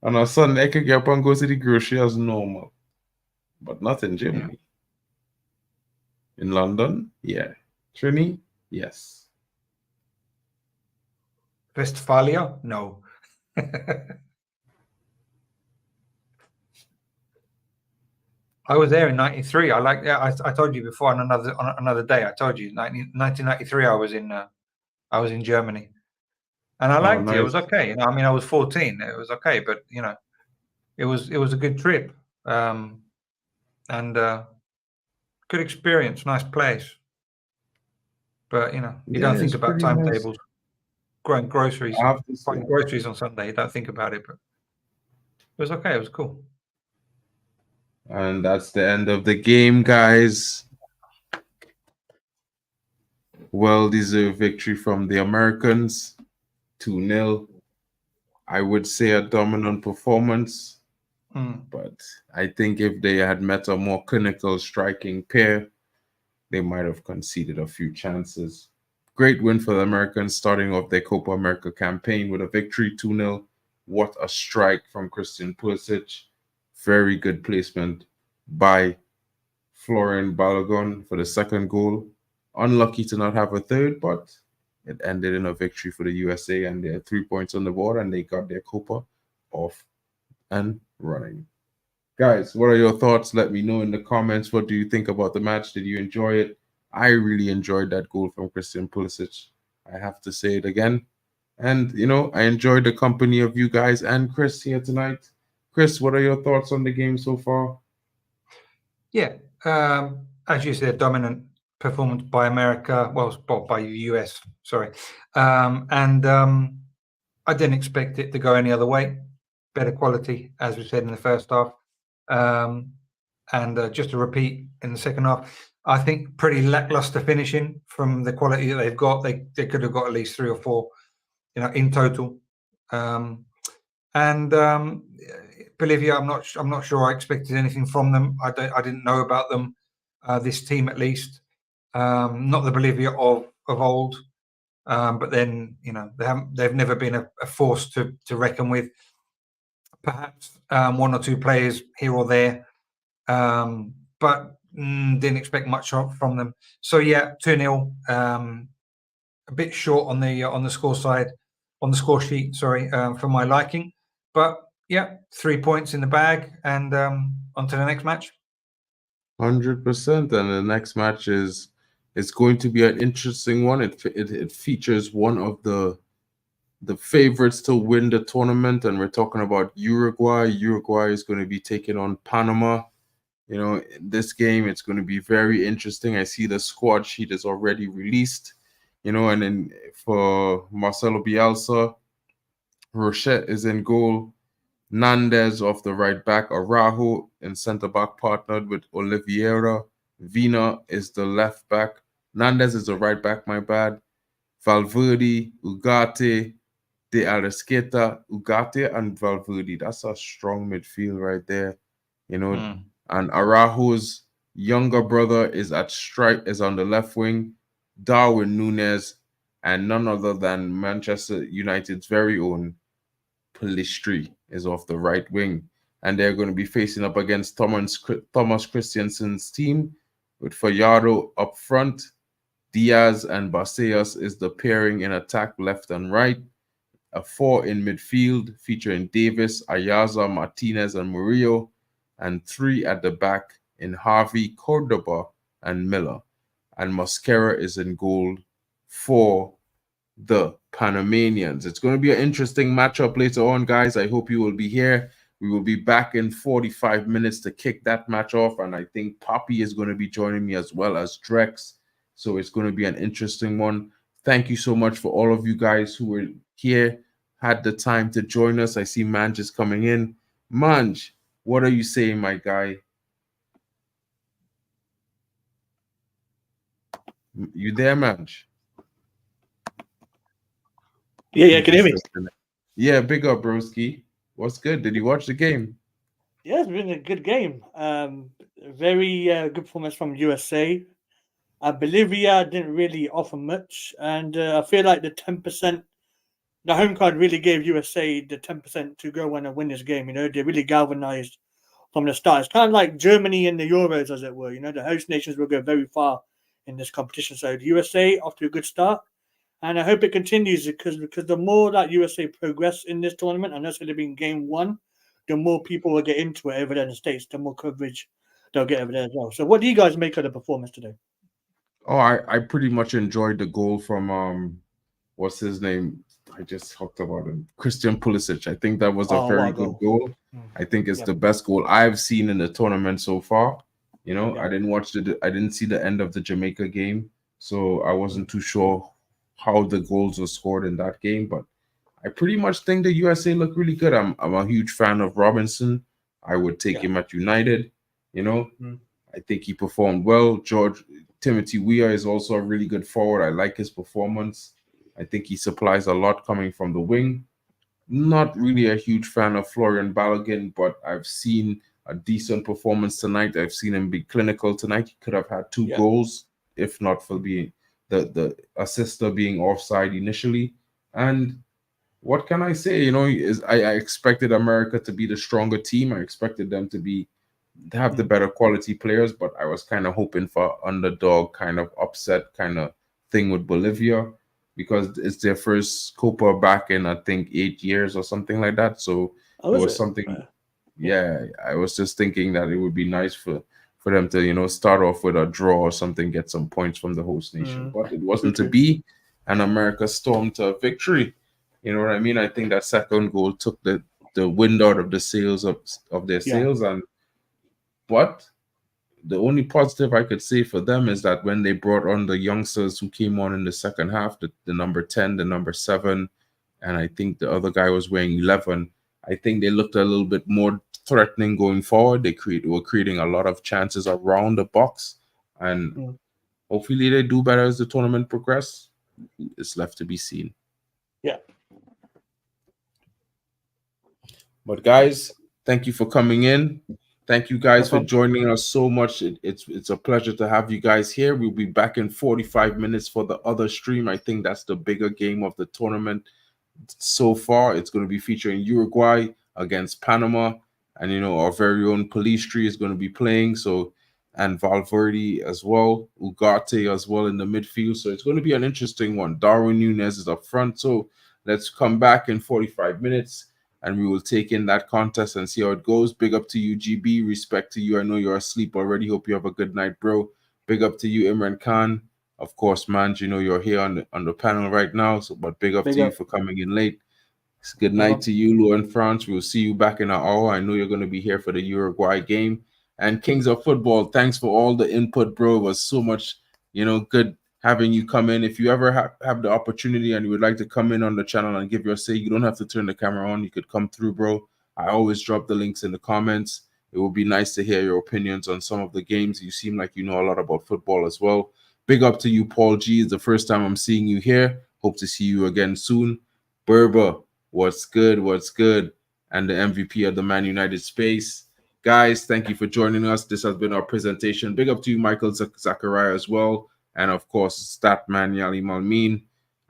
on a Sunday, I could get up and go to the grocery as normal, but not in Germany. Yeah. In London, yeah. Trini, yes. Westphalia, no. I was there in '93. I like. Yeah, I told you before on another day. I told you 1993. I was in Germany, and I liked it. It was okay. You know, I mean, I was 14. It was okay, but you know, it was a good trip, and good experience. Nice place, but you know, you don't think about timetables. Nice. Growing groceries, buying groceries on Sunday. You don't think about it, but it was okay. It was cool. And that's the end of the game, guys. Well-deserved victory from the Americans, 2-0. I would say a dominant performance, but I think if they had met a more clinical striking pair, they might have conceded a few chances. Great win for the Americans, starting off their Copa America campaign with a victory, 2-0. What a strike from Christian Pulisic. Very good placement by Florian Balogun for the second goal. Unlucky to not have a third, but it ended in a victory for the USA, and they had 3 points on the board, and they got their Copa off and running. Guys, what are your thoughts? Let me know in the comments. What do you think about the match? Did you enjoy it? I really enjoyed that goal from Christian Pulisic. I have to say it again. And, you know, I enjoyed the company of you guys and Chris here tonight. Chris, what are your thoughts on the game so far? Yeah, as you said, dominant performance by America, well, by the US, sorry. And I didn't expect it to go any other way. Better quality, as we said in the first half. And just to repeat in the second half, I think pretty lackluster finishing from the quality that they've got. They could have got at least 3 or 4, you know, in total. Bolivia, I'm not sure I expected anything from them. I didn't know about them, this team at least. Not the Bolivia of old, but then you know they've never been a force to reckon with. Perhaps 1 or 2 players here or there, but didn't expect much from them. So yeah, 2-0. A bit short on the score side, on the score sheet. Sorry, for my liking, but. Yeah, 3 points in the bag, and on to the next match. 100%, and the next match it's going to be an interesting one. It features one of the the favorites to win the tournament, and we're talking about Uruguay. Uruguay is going to be taking on Panama. This game, it's going to be very interesting. I see the squad sheet is already released, and then for Marcelo Bielsa, Rochette is in goal. Nandez off the right back. Araujo in centre back, partnered with Oliveira. Vina is the left back. Nandez is the right back, my bad. Valverde, Ugarte, De Arrasqueta, Ugarte, and Valverde. That's a strong midfield right there. And Araujo's younger brother is on the left wing. Darwin Núñez, and none other than Manchester United's very own Pellistri is off the right wing. And they're going to be facing up against Thomas Christiansen's team with Fallardo up front. Diaz and Baceas is the pairing in attack left and right. A 4 in midfield featuring Davis, Ayaza, Martinez, and Murillo. And 3 at the back in Harvey, Cordoba, and Miller. And Mosquera is in goal for the Panamanians. It's going to be an interesting matchup later on, guys. I hope you will be here. We will be back in 45 minutes to kick that match off. And I think Poppy is going to be joining me as well as Drex. So it's going to be an interesting one. Thank you so much for all of you guys who were here, had the time to join us. I see Manj is coming in. Manj, what are you saying, my guy? You there, Manj? Yeah, can you hear me? Yeah, big up, broski. What's good? Did you watch the game? Yeah, it's been a good game. Very good performance from USA. Bolivia didn't really offer much, and I feel like the 10%, the home card really gave USA the 10% to go and win this game. They really galvanized from the start. It's kind of like Germany in the Euros, as it were. The host nations will go very far in this competition. So the USA off to a good start. And I hope it continues because the more that USA progress in this tournament, and that's going to be in game 1, the more people will get into it over there in the States, the more coverage they'll get over there as well. So what do you guys make of the performance today? Oh, I pretty much enjoyed the goal from what's his name? I just talked about him. Christian Pulisic. I think that was a very good goal. I think it's the best goal I've seen in the tournament so far. I didn't see the end of the Jamaica game, so I wasn't too sure how the goals were scored in that game, but I pretty much think the USA look really good. I'm a huge fan of Robinson. I would take him at United. I think he performed well. Timothy Weah is also a really good forward. I like his performance. I think he supplies a lot coming from the wing. Not really a huge fan of Florian Balogun, but I've seen a decent performance tonight. I've seen him be clinical tonight. He could have had 2 goals, if not for being the assister being offside initially. And what can I say? I expected America to be the stronger team. I expected them to have the better quality players, but I was kind of hoping for underdog kind of upset kind of thing with Bolivia because it's their first Copa back in I think 8 years or something like that. So it was something. Yeah, I was just thinking that it would be nice for them to start off with a draw or something, get some points from the host nation, but it wasn't to be, and America stormed to a victory. You know what I mean? I think that second goal took the wind out of the sails of their sails, but the only positive I could say for them is that when they brought on the youngsters who came on in the second half, the number 10, the number 7, and I think the other guy was wearing 11, I think they looked a little bit more threatening going forward. They were creating a lot of chances around the box, and hopefully they do better as the tournament progresses. It's left to be seen. Yeah. But guys, thank you for coming in. Thank you guys for joining us so much. It's a pleasure to have you guys here. We'll be back in 45 minutes for the other stream. I think that's the bigger game of the tournament so far. It's going to be featuring Uruguay against Panama, and our very own Pellistri is going to be playing. So, and Valverde as well, Ugarte as well in the midfield. So it's going to be an interesting one. Darwin Núñez is up front. So let's come back in 45 minutes. And we will take in that contest and see how it goes. Big up to you, GB. Respect to you. I know you're asleep already. Hope you have a good night, bro. Big up to you, Imran Khan. Of course, man, you know you're here on the panel right now. So, but big up Big to you up. for coming in late. It's good No night problem. to you, Lou in France. We'll see you back in an hour. I know you're going to be here for the Uruguay game. And Kings of Football, thanks for all the input, bro. It was so much, you know, good having you come in. If you ever have the opportunity and you would like to come in on the channel and give your say, you don't have to turn the camera on. You could come through, bro. I always drop the links in the comments. It would be nice to hear your opinions on some of the games. You seem like you know a lot about football as well. Big up to you, Paul G. It's the first time I'm seeing you here. Hope to see you again soon. Berber, what's good? What's good? And the MVP of the Man United space. Guys, thank you for joining us. This has been our presentation. Big up to you, Michael Zachariah, as well. And of course, Statman Yali Malmin.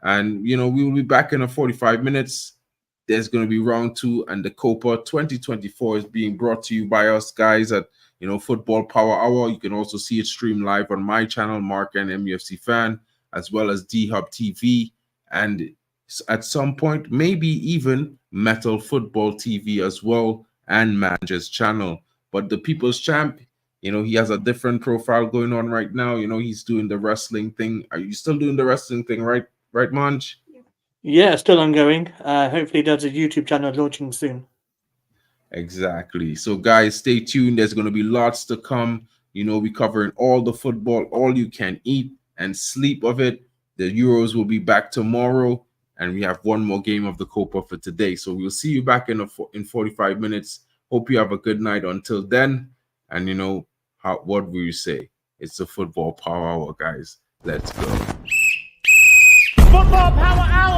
And, you know, we will be back in 45 minutes. There's going to be round 2, and the Copa 2024 is being brought to you by us, guys, at, you know, Football Power Hour. You can also see it streamed live on my channel, markN MUFC Fan, as well as D-Hub TV. And at some point, maybe even Metal Football TV as well, and Manja's channel. But the People's Champ, you know, he has a different profile going on right now. You know, he's doing the wrestling thing. Are you still doing the wrestling thing, right, Manj? Yeah, still ongoing. Hopefully, there's a YouTube channel launching soon. Exactly. So, guys, stay tuned. There's going to be lots to come. You know, we're covering all the football, all you can eat and sleep of it. The Euros will be back tomorrow, and we have one more game of the Copa for today. So we'll see you back in 45 minutes. Hope you have a good night until then. And, you know, what will you say? It's a Football Power Hour, guys. Let's go. Football Power Hour.